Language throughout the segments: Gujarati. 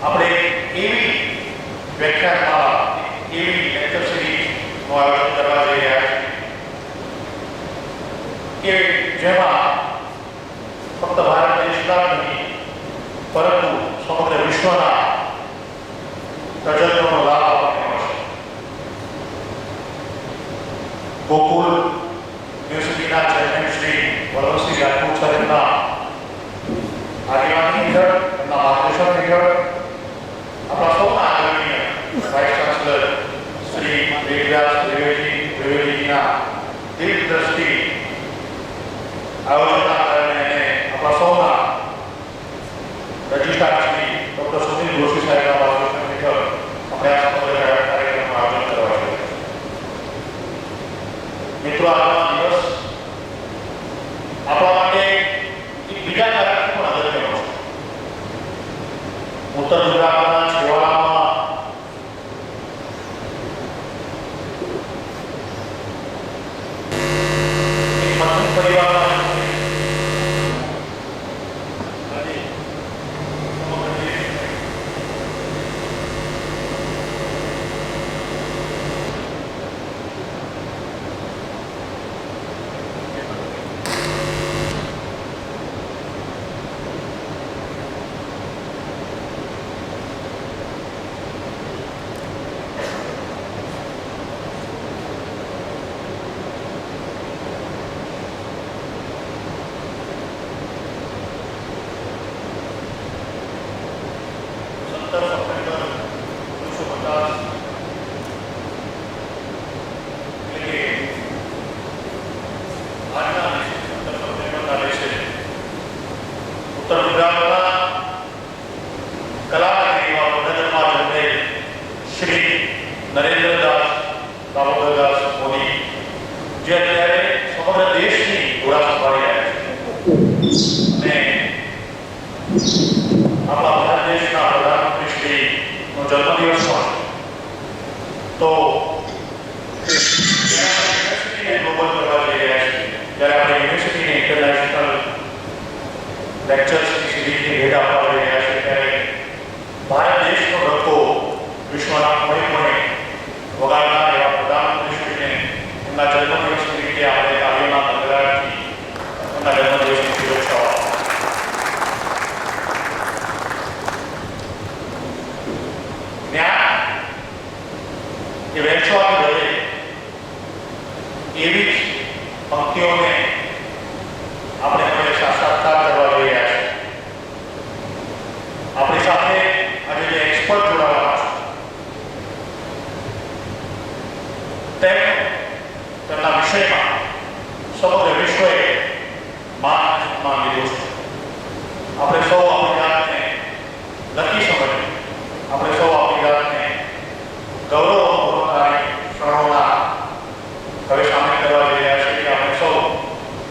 આપણે એવી વ્યાખ્યાનમાં એવી લેક્ચર સિરીઝનું આયોજન કરવા જઈ રહ્યા છીએ કે જેમાં ફક્ત ભારત દેશના નહીં પરંતુ સમગ્ર વિશ્વના તજજ્ઞોનો લાભ આપણને મળશે. ગોકુલ યુનિવર્સિટીના ચેરમેન શ્રી વલ્લભસિંહ રાજપૂત સાહેબના આગેવાની હેઠળ, એમના માર્ગદર્શન હેઠળ આપણા સૌના આદરણીય વાઇસ ચાન્સલર શ્રી વેદવ્યાસ દ્વિવેદીજીના દીર્ઘદ્રષ્ટિ આયોજનના કારણે અને આપણા સૌના રજિસ્ટ્રાર શ્રી ડૉક્ટર સુનિલ જોશી સાહેબના માર્ગદર્શન હેઠળ આપણે આ સમગ્ર કાર્યક્રમનું આયોજન કરવા જોઈએ. મિત્રો, આજનો દિવસ આપણા માટે એક બીજા કારણથી પણ અગત્યનો છે. ઉત્તર ગુજરાતના છેવાડામાં એક મધ્યમ પરિવારમાં ઉત્તર ગુજરાતના કલાકારીમાં વડનગરમાં જન્મેલ શ્રી નરેન્દ્રદાસ દામોદરદાસ મોદી, જે અત્યારે સમગ્ર દેશની ધોરા સંભાળી રહ્યા છે અને આપણા ભારત દેશના પ્રધાનમંત્રી શ્રીનો જન્મદિવસ પણ તો યુનિવર્સિટીને ગ્લોબલ કરવા જઈ રહ્યા છે. જ્યારે આપણે યુનિવર્સિટીને ઇન્ટરનેશનલ લેક્ચર્સની સિરીઝની ભેટ આપવા જઈ રહ્યા છે, ત્યારે ભારત દેશનો ડંકો વિશ્વના ખૂણે ખૂણે વગાડનાર એવા પ્રધાનમંત્રી શ્રીને એમના જન્મદિવસ નિમિત્તે આપણે કાર્યોના ગણગડાટથી એમના જન્મદિવસની શુભેચ્છાઓ. જ્ઞાન એ વહેંચવાની બદલે એવી જ પંક્તિઓને આપણે હંમેશા સાક્ષાત્કાર કરવા જઈ રહ્યા છીએ. આપણી સાથે આજે જે એક્સપર્ટ જોડાવાના છે તેમના વિષયમાં સમગ્ર વિશ્વએ માન લીધું છે. આપણે સૌ આપણી જાતને લકી સમજીએ, આપણે સૌ આપણી જાતને ગૌરવ અનુભવનારી ક્ષણોના હવે સામેલ કરવા જઈ રહ્યા છીએ કે આપણે સૌ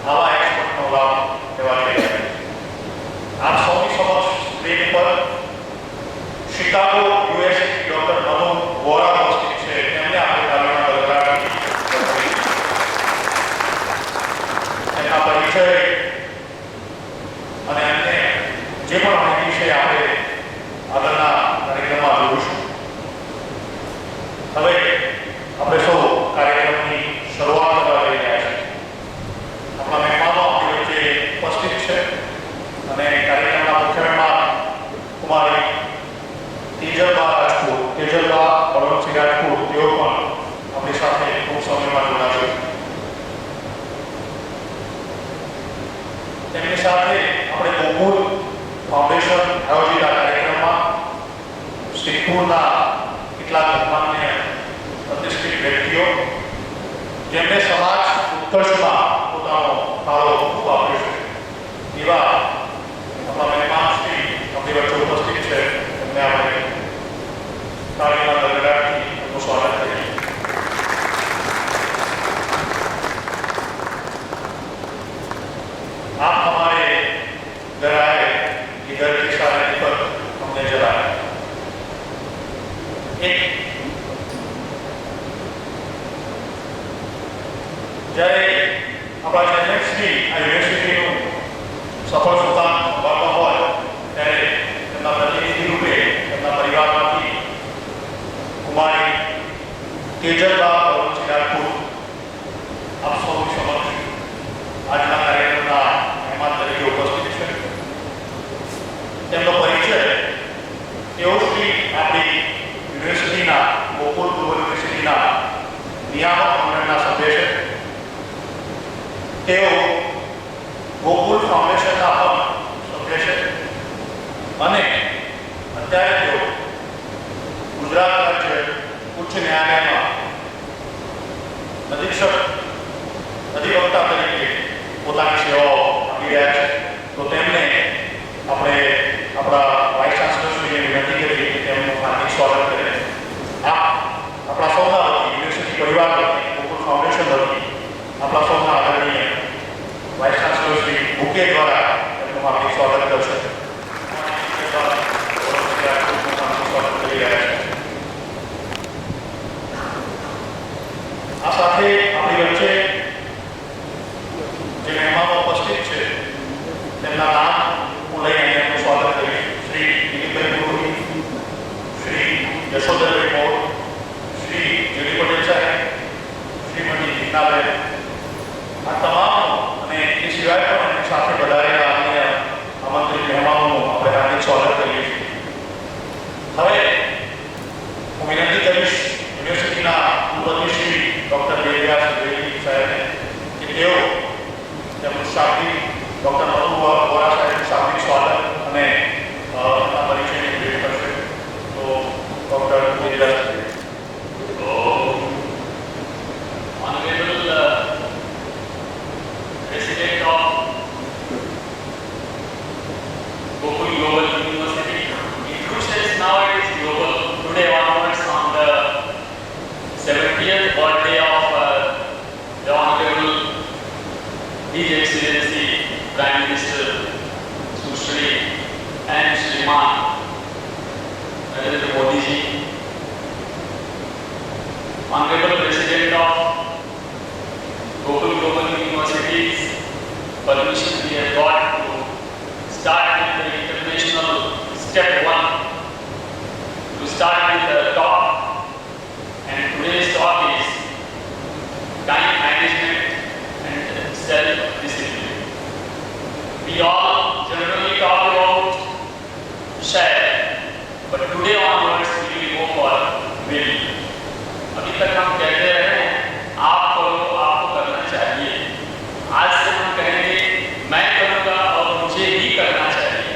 આવા એક્સપર્ટનો લાભ લેવા જઈ રહ્યા છીએ. આપ સૌની સમક્ષ સ્ક્રીન પર Chicago USA doctor Manu Vora ઉપસ્થિત છે. તેમને આપણે કાર્યોના ગણગડાટથી એમના પરિચય અને એમને જે પણ માહિતી છે આપણે આગળના કાર્યક્રમમાં જોઈશું. હવે આપણે સૌ કાર્યક્રમની શરૂઆત કરવા જઈ રહ્યા છીએ. આપણા મહેમાનો આપણી વચ્ચે ઉપસ્થિત છે અને કાર્યક્રમના મુખ્ય મહેમાન કુમારી તેજલબા બળવંતસિંહ રાજપૂત, તેઓ પણ આપણી સાથે ખૂબ સમયમાં જોડાશે. તેમની સાથે આપણે ગોકુલ ફાઉન્ડેશન આયોજિત આ કાર્યક્રમમાં સિદ્ધપુરના કેટલાક માન્ય પ્રતિષ્ઠિત વ્યક્તિઓ જેમણે સમાજ ઉત્કર્ષમાં પોતાનો ફાળો ખૂબ આપ્યો છે એવા આપણા મહેમાન શ્રી આપણી વચ્ચે ઉપસ્થિત છે. એમને આપણે તાળીના ગણગડાટથી એમનું સ્વાગત કરીએ. आप हमारे घर आए, इधर की सारे दीपक हमने जलाए. एक જ્યારે આપણા ચેરમેન શ્રી આ યુનિવર્સિટીનું સફળ સુકાન સંભાળવા હોય ત્યારે તેમના પ્રતિનિધિ રૂપે તેઓ ગોકુલ ફાઉન્ડેશનના પણ સભ્ય છે અને અત્યારે તેઓ ગુજરાત રાજ્ય ઉચ્ચ ન્યાયાલયમાં અધિવક્તા તરીકે પોતાની સેવાઓ આપી રહ્યા છે. તો તેમને આપણે આપણા વાઇસ ચાન્સલરશ્રીને વિનંતી કરીએ કે તેમનું હાર્દિક સ્વાગત કરે. આપણા સૌના વતી, યુનિવર્સિટી પરિવાર વતી, ગોકુલ ફાઉન્ડેશન વતી આપણા સૌના આદરણીય વાઇસ ચાન્સલર શ્રી બુકે દ્વારા તેમનું હાર્દિક સ્વાગત કરશે. સ્વાગત કરી રહ્યા છે. આ સાથે આપણી વચ્ચે જે મહેમાનો ઉપસ્થિત છે તેમના નામ હું લઈને એમનું સ્વાગત કરીશ. શ્રી દિલીપભાઈ ગુરુજી, શ્રી યશોધરભાઈ મોર, શ્રી જેડી પટેલ સાહેબ, શ્રીમતી જીજ્ઞાબેન, આ તમામ અને એ સિવાય પણ એમની સાથે પધારેલા અન્ય આમંત્રિત મહેમાનોનું આપણે હાર્દિક સ્વાગત કરીએ છીએ. હવે હું વિનંતી કરીશ યુનિવર્સિટીના કુલપતિ શ્રી ડૉક્ટર દેવવ્યાસ દ્વિવેદી સાહેબને કે તેઓ તેમનું શાબ્દિક ડૉક્ટર મનુ વોરા સાહેબનું શાબ્દિક સ્વાગત અને તેમના પરિચયની ભેટ કરશે. તો doctor દેવવ્યાસ President of Gokul Global University. Inclusion now it is global. Today onwards on the 70th birthday of the Honorable His Excellency Prime Minister Sushri and Shriman Narendra Modi ji, Honorable President of Gokul Global University's permission we have got to start with the international step 1, to start with the talk, and today's talk is time management and self-discipline. We all generally talk about share, but today onwards we will go for will. अभी तक हम कहते रहे हैं आप करो, आपको करना चाहिए. आज से हम कहेंगे मैं करूंगा और मुझे ही करना चाहिए.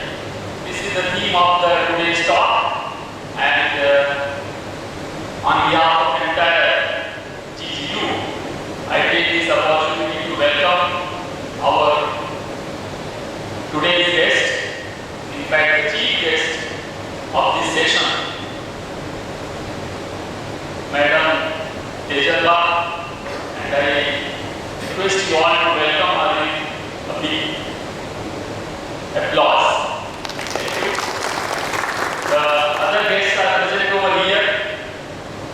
This is the theme of the today's talk, and on behalf of entire GGU, I take this opportunity to welcome our today's guest, in fact the chief guest of this session, Madam Tejalba, and I request you all to welcome her with a big applause. Thank you. The other guests are present over here,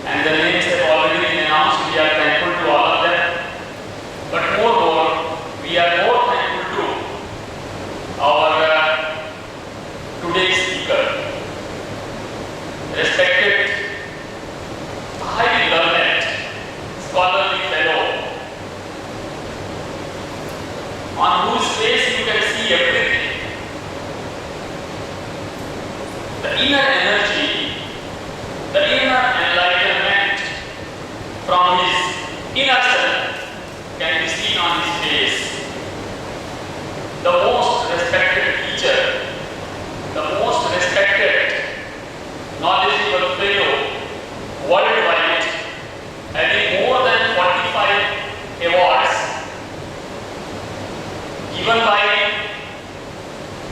and the names have already been announced. We are thankful to all of them. But moreover, we are more thankful to our today's speaker, respected, highly learned, scholarly fellow, on whose face you can see everything. The inner energy, the inner enlightenment from his inner self can be seen on his face. The most respected teacher, the most respected, knowledgeable fellow worldwide, having more than 45 awards given by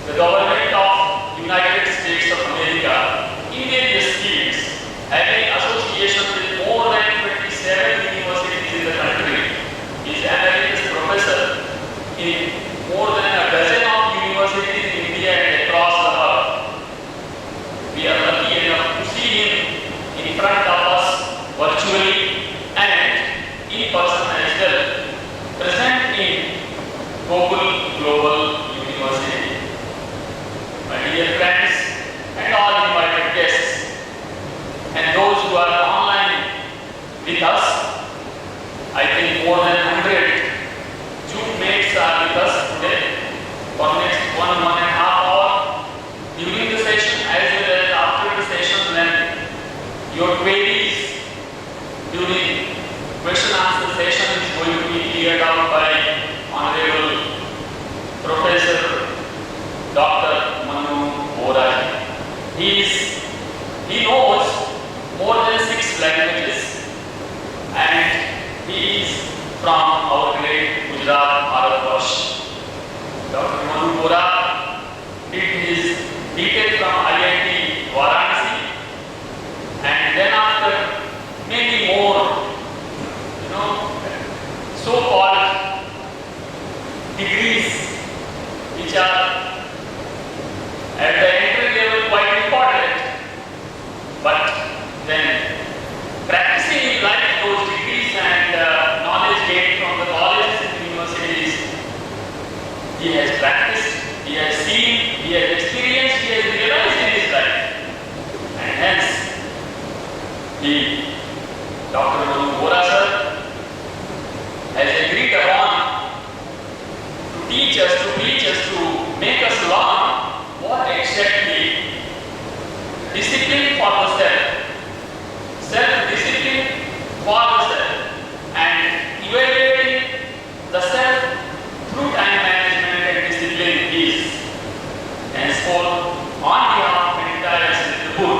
the government of United States of America in various fields, having association with more than 27 universities in the country. He is emeritus professor in more than a dozen of universities in India and across the world. We are lucky enough to see him in front of us virtually and in person as well, present in Gokul Global degrees which are at the entry level quite important, but then practicing in life those degrees and knowledge gained from the colleges and universities, he has practiced, he has seen, he has experienced, he has realized in his life, and hence he, Dr. Manu Vora sir, has agreed upon to teach us, to make us learn what exactly discipline for the self-discipline for the self, and evaluating the self through time management and discipline is. Henceforth, on behalf of the entire Siddhapur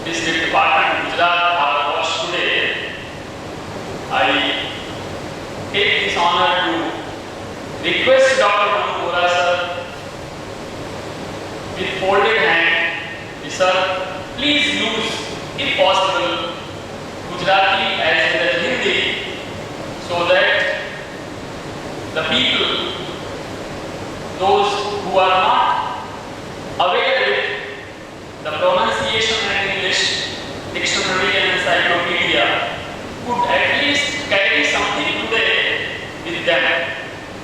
District Department, Gujarat, Bharatvarsh today, I take this honor to request Dr. Manu Vora sir with folded hand, sir, please use, if possible, Gujarati as well as Hindi, so that the people, those who are not aware with the pronunciation and English dictionary and encyclopedia, could at least carry something today with them,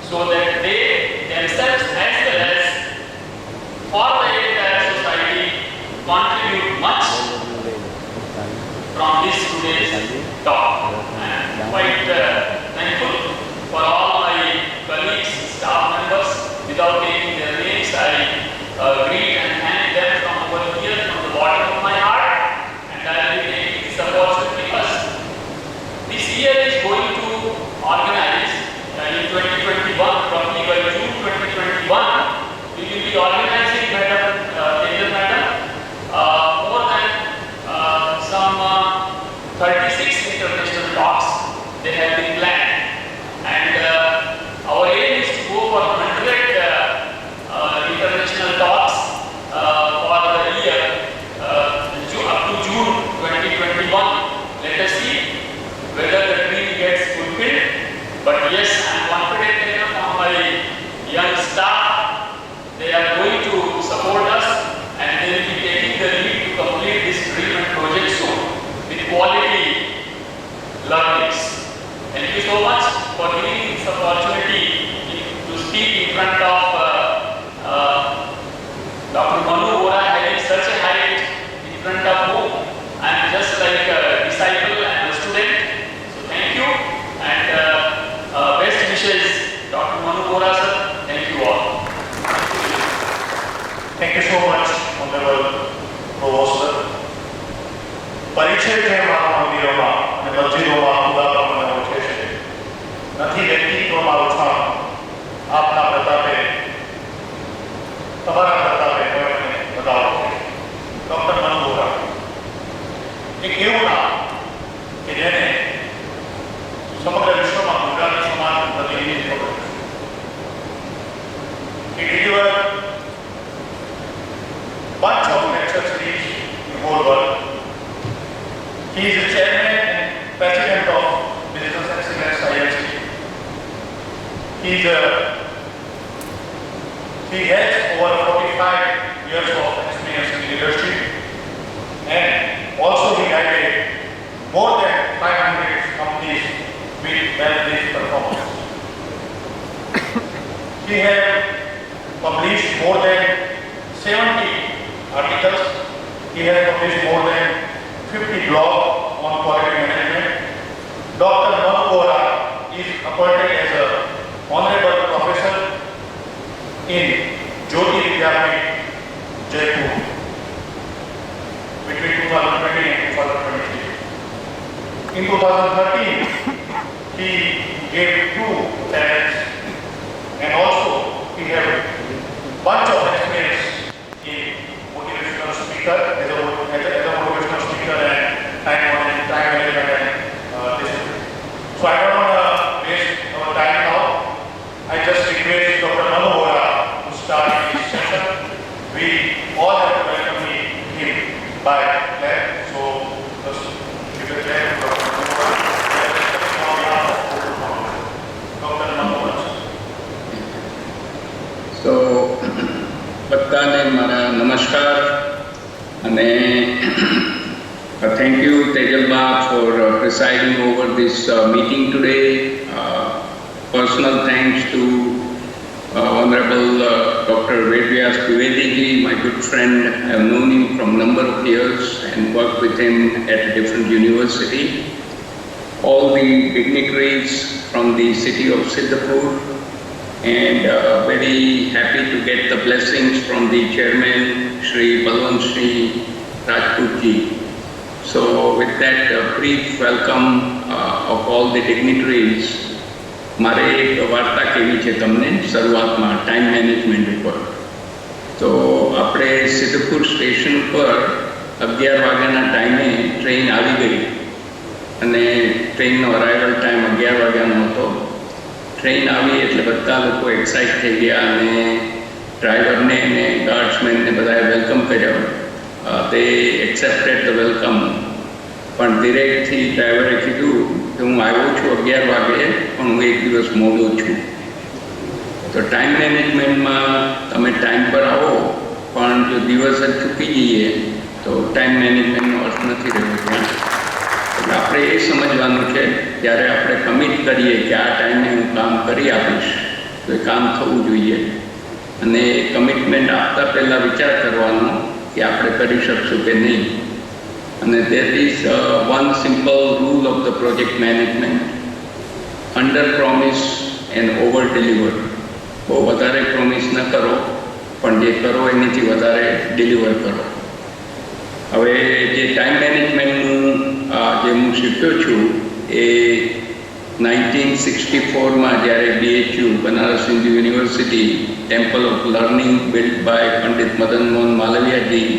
so that they themselves as well as for the entire society contribute much from this today's talk. I am quite thankful for all my colleagues, staff members. Without taking their names, I greet and thank them from over here, from the bottom of my heart, and I will be taking this opportunity first. This year is going to organize in 2021, roughly by June 2021, we will be organizing, Madam, more than some 36 international talks. They have been planned, and our aim is to go for 100 international talks for the year up to June 2021. Let us see whether the dream gets fulfilled. But yes, I am confident enough on my young staff. They are going to support us, and they will be taking the lead to complete this dream and project soon with quality learnings. Thank you so much for giving me this opportunity to speak in front of Dr. Manu Vora, having such a height in front of whom I am just like a disciple and a student. So thank you, and best wishes, Dr. Manu Vora sir. Thank you all. Thank you so much, Honorable Provost sir. પરિચય છે મારા મંદિરોમાં અને મસ્જિદોમાં ખુદા પ્રમાણે ઓળખે છે. નથી વ્યક્તિત્વમાં ઉછાળ આપના પ્રતાપે, તમારા પ્રતાપે કોઈને બતાવો. ડોક્ટર મનુ વોરા એક એવું નામ કે જેને સમગ્ર વિશ્વમાં ગુજરાતી સમાજનું પ્રતિનિધિત્વ કર્યું. He delivered bunch of lecture series in the whole world. He is the chairman and president of Business Excellence IIT. He has over 45 years of experience in leadership, and also he guided more than 500 companies with well-based performance. He has published more than 70 articles. He has published more than 50 blogs on quality management. Dr. Manu Vora is appointed as a honorable professor in Jyoti Vidyapith, Jaipur between 2020 and 2023. In 2013, he gave 2 talents, and also he had bunch of experience in motivational speaker, as a motivational speaker and time management and discipline. So I don't want to waste our time now. I just request Dr. Manu Vora to start this session. We all have to welcome him by clap. So just give a clap to Dr. Manu Vora. Dr. Manu Vora. તો બધાને મારા નમસ્કાર અને thank you Tejalba for presiding over this meeting today. Personal thanks to Honorable Dr. Vedvyas Trivedi ji, my good friend. I have known him from number of years and worked with him at a different university. All the dignitaries from the city of Siddhapur, and very happy to get the blessings from the chairman, Shri Balwant Shri Rajput ji. So with that brief welcome of all the dignitaries, મારે એક વાર્તા કહેવી છે તમને શરૂઆતમાં ટાઈમ મેનેજમેન્ટ ઉપર. તો આપણે સિદ્ધપુર સ્ટેશન પર 11 વાગ્યાના ટાઈમે ટ્રેન આવી ગઈ અને ટ્રેનનો અરાઇવલ ટાઈમ 11 વાગ્યાનો હતો. ટ્રેન આવી એટલે બધા લોકો એક્સાઇટ થઈ ગયા અને ડ્રાઈવરને અને ગાર્ડ્સમેનને બધાએ વેલકમ કર્યો. તે એક્સેપ્ટેડ ધ વેલકમ. પણ ડિરેક્ટથી ડ્રાઈવરે કીધું કે હું આવ્યો છું 11 વાગે પણ હું એક દિવસ મોડો છું. તો ટાઈમ મેનેજમેન્ટમાં તમે ટાઈમ પર આવો પણ જો દિવસ જ ચૂકી જઈએ તો ટાઈમ મેનેજમેન્ટનો અર્થ નથી રહ્યો ત્યાં. એટલે આપણે એ સમજવાનું છે જ્યારે આપણે કમિટ કરીએ કે આ ટાઈમે હું કામ કરી આપીશ તો એ કામ થવું જોઈએ. અને એ કમિટમેન્ટ આપતા પહેલાં વિચાર કરવાનો કે આપણે કરી શકશું કે નહીં. અને there is one simple rule of the project management: under promise and over deliver. બહુ વધારે પ્રોમિસ ન કરો પણ જે કરો એનાથી વધારે ડિલિવર કરો. હવે જે ટાઈમ મેનેજમેન્ટનું જે હું શીખ્યો છું એ 1964માં જ્યારે BHU Banaras Hindu university temple of learning build by Pandit Madan Mohan Malaviyaji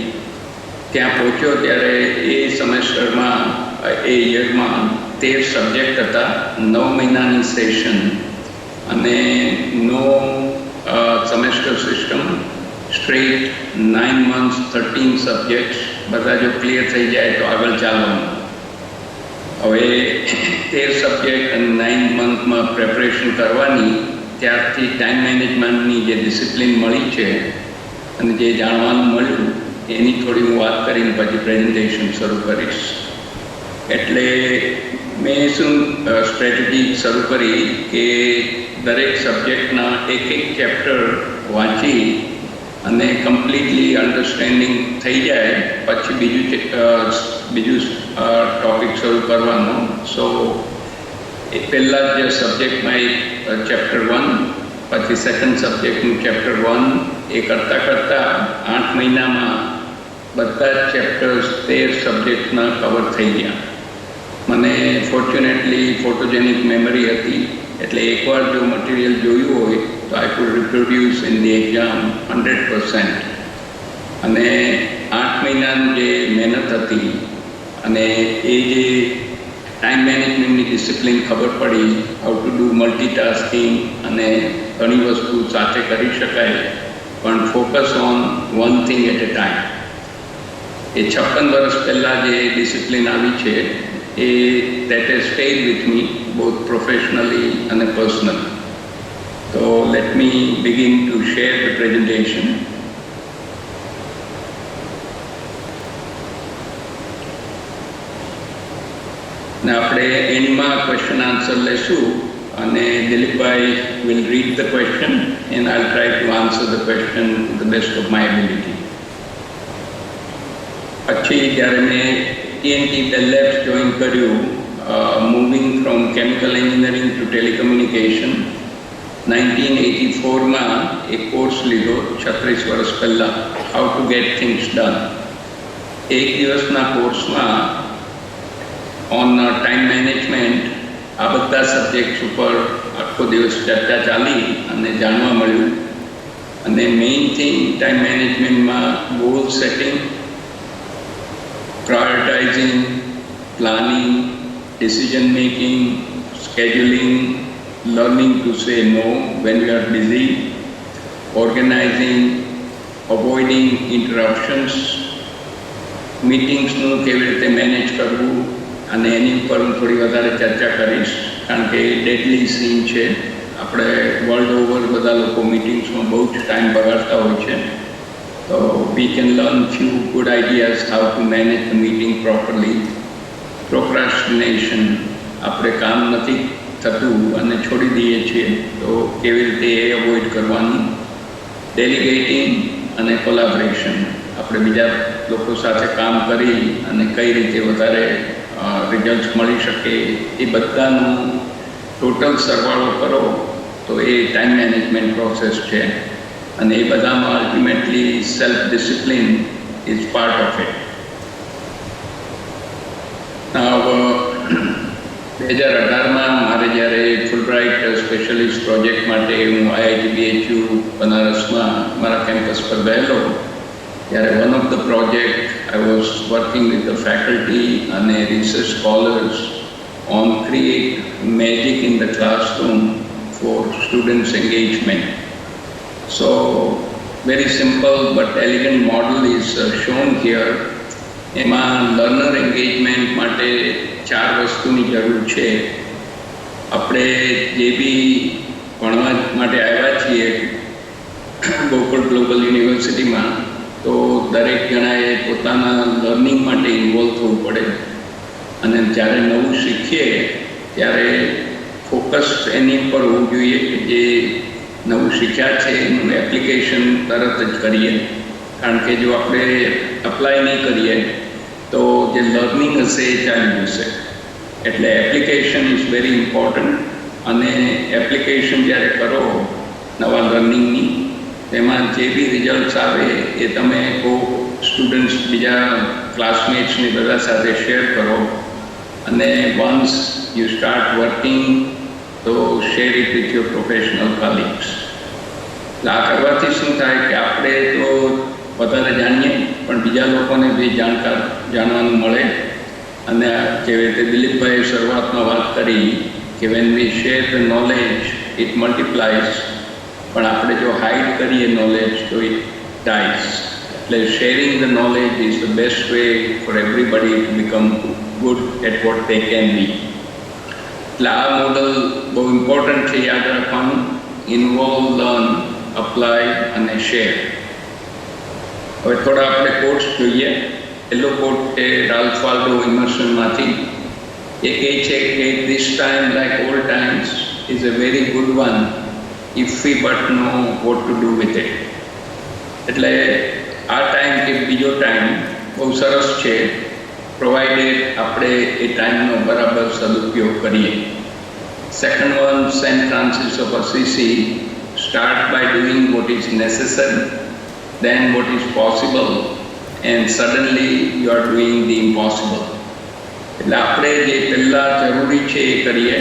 ત્યાં પહોંચ્યો ત્યારે એ સેમેસ્ટરમાં એ યરમાં 13 સબ્જેક્ટ હતા. 9 મહિનાની સેશન અને no semester system, straight 9 months 13 subjects. બધા જો ક્લિયર થઈ જાય તો આગળ ચાલવાનું. હવે 13 સબ્જેક્ટ અને 9 monthમાં પ્રેપરેશન કરવાની ત્યારથી ટાઈમ મેનેજમેન્ટની જે ડિસિપ્લિન મળી છે અને જે જાણવાનું મળ્યું એની થોડી હું વાત કરીને પછી પ્રેઝન્ટેશન શરૂ કરીશ. એટલે મેં શું સ્ટ્રેટેજી શરૂ કરી કે દરેક સબ્જેક્ટના એક ચેપ્ટર વાંચી અને કમ્પ્લીટલી અન્ડરસ્ટેન્ડિંગ થઈ જાય પછી બીજું ટૉપિક શરૂ કરવાનો. સો એ પહેલાં જ સબ્જેક્ટમાં એક ચેપ્ટર 1 પછી સેકન્ડ સબ્જેક્ટનું ચેપ્ટર 1 એ કરતાં 8 મહિનામાં બધા જ ચેપ્ટર્સ 13 સબ્જેક્ટના કવર થઈ ગયા. મને ફોર્ચ્યુનેટલી ફોટોજેનિક મેમરી હતી એટલે એકવાર જો મટીરિયલ જોયું હોય તો I could reproduce in the exam 100%. અને 8 મહિનાની જે મહેનત હતી અને એ જે ટાઈમ મેનેજમેન્ટની ડિસિપ્લિન ખબર પડી, હાઉ ટુ ડુ મલ્ટીટાસ્કિંગ અને ઘણી વસ્તુ સાથે કરી શકાય પણ focus on one thing at a time. એ 56 વર્ષ પહેલાં જે ડિસિપ્લિન આવી છે એ that has stayed with me both professionally અને પર્સનલી. તો let me begin to share the presentation. ને આપણે એન્ડમાં ક્વેશ્ચન આન્સર લેશું અને દિલીપભાઈ will read the question and I'll try to answer the question to the best of my ability. પછી જ્યારે મેં TNT Bell Labs જોઈન કર્યું, moving from chemical engineering to telecommunication, 1984માં એક કોર્સ લીધો 36 વર્ષ પહેલાં, how to get things done. એક દિવસના કોર્સમાં ઓન ટાઈમ મેનેજમેન્ટ આ બધા સબ્જેક્ટ્સ ઉપર આખો દિવસ ચર્ચા ચાલી અને જાણવા મળ્યું. અને મેઇન થિંગ ટાઈમ મેનેજમેન્ટમાં goal setting, prioritizing, planning, decision making, scheduling, learning to say no when we are busy, organizing, avoiding interruptions, મીટિંગ્સનું કેવી રીતે મેનેજ કરવું અને એની ઉપર હું થોડી વધારે ચર્ચા કરીશ કારણ કે ડેડલી સીન છે આપણે વર્લ્ડ ઓવર બધા લોકો મીટિંગ્સમાં બહુ જ ટાઈમ બગાડતા હોય છે. તો we can learn few good ideas how to manage the meeting properly. Procrastination, આપણે કામ નથી થતું અને છોડી દઈએ છીએ, તો કેવી રીતે એ અવોઇડ કરવાનું. ડેલિગેટિંગ અને કોલાબરેશન, આપણે બીજા લોકો સાથે કામ કરી અને કઈ રીતે વધારે રિઝલ્ટ મળી શકે એ બધાનું ટોટલ સરવાળો કરો તો એ ટાઈમ મેનેજમેન્ટ પ્રોસેસ છે. અને એ બધામાં ultimately self discipline is part of it. 2018માં મારે જ્યારે ફુલબ્રાઇટ સ્પેશિયલિસ્ટ પ્રોજેક્ટ માટે હું IIT BHU બનારસમાં મારા કેમ્પસ પર ગયેલો, ત્યારે one of the project I was working with the faculty અને research scholars on create magic in the classroom for students' engagement. So, very simple but elegant model is shown here. એમાં લર્નર એન્ગેજમેન્ટ માટે 4 વસ્તુની જરૂર છે. આપણે જે બી ભણવા માટે આવ્યા છીએ ગોકુળ ગ્લોબલ યુનિવર્સિટીમાં, તો દરેક જણાએ પોતાના લર્નિંગ માટે ઇન્વોલ્વ થવું પડે. અને જ્યારે નવું શીખીએ ત્યારે ફોકસ એની ઉપર હોવું જોઈએ કે જે નવું શીખ્યા છે એનું એપ્લિકેશન તરત જ કરીએ. કારણ કે જો આપણે અપ્લાય નહીં કરીએ તો જે લર્નિંગ હશે એ ચાલી જશે. એટલે એપ્લિકેશન ઇઝ વેરી ઇમ્પોર્ટન્ટ. અને એપ્લિકેશન જ્યારે કરો નવા લર્નિંગની, તેમાં જે બી રિઝલ્ટ્સ આવે એ તમે સ્ટુડન્ટ્સ, બીજા ક્લાસમેટ્સની બધા સાથે શેર કરો. અને વન્સ યુ સ્ટાર્ટ વર્કિંગ તો share it with your professional colleagues. આ કરવાથી શું થાય કે આપણે તો વધારે જાણીએ પણ બીજા લોકોને બી જાણવાનું મળે. અને જેવી રીતે દિલીપભાઈએ શરૂઆતમાં વાત કરી કે when we share the knowledge it મલ્ટીપ્લાઇઝ, પણ આપણે જો હાઇડ કરીએ નોલેજ તો ઇટ ડાઇઝ. એટલે sharing the knowledge is the best way four everybody to become good at what they can be. એટલે આ મોડલ બહુ ઇમ્પોર્ટન્ટ છે, યાદ રાખવાનું. ઇન્વોલ્વ, લર્ન, અપ્લાય અને શેર. હવે થોડા આપણે કોટ્સ જોઈએ. પહેલો કોટ છે રાલ્ફ વાલ્ડો ઇમર્સનમાંથી. એ કહે છે કે this time like all times is a very good one if V but know what to do with it. એટલે આ ટાઈમ કે બીજો ટાઈમ બહુ સરસ છે, પ્રોવાઇડેડ આપણે એ ટાઈમનો બરાબર સદુપયોગ કરીએ. Second one, saint Francis of Assisi, start by doing what is necessary, then what is possible, and suddenly you are doing the impossible. એટલે આપણે જે પહેલાં જરૂરી છે એ કરીએ,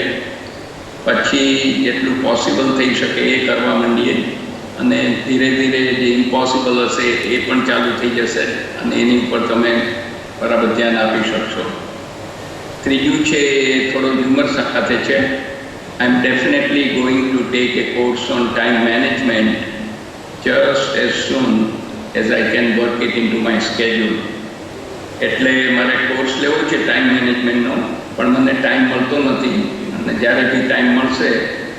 પછી જેટલું પોસિબલ થઈ શકે એ કરવા માંડીએ, અને ધીરે ધીરે જે ઇમ્પોસિબલ હશે એ પણ ચાલુ થઈ જશે અને એની ઉપર તમે બરાબર ધ્યાન આપી શકશો. ત્રીજું છે એ થોડો હ્યુમર સાથે છે. I am definitely going to take a course on time management just as soon as I can work it into my schedule. એટલે મારે કોર્સ લેવો છે ટાઈમ મેનેજમેન્ટનો, પણ મને ટાઈમ મળતો નથી. અને જ્યારે બી ટાઈમ મળશે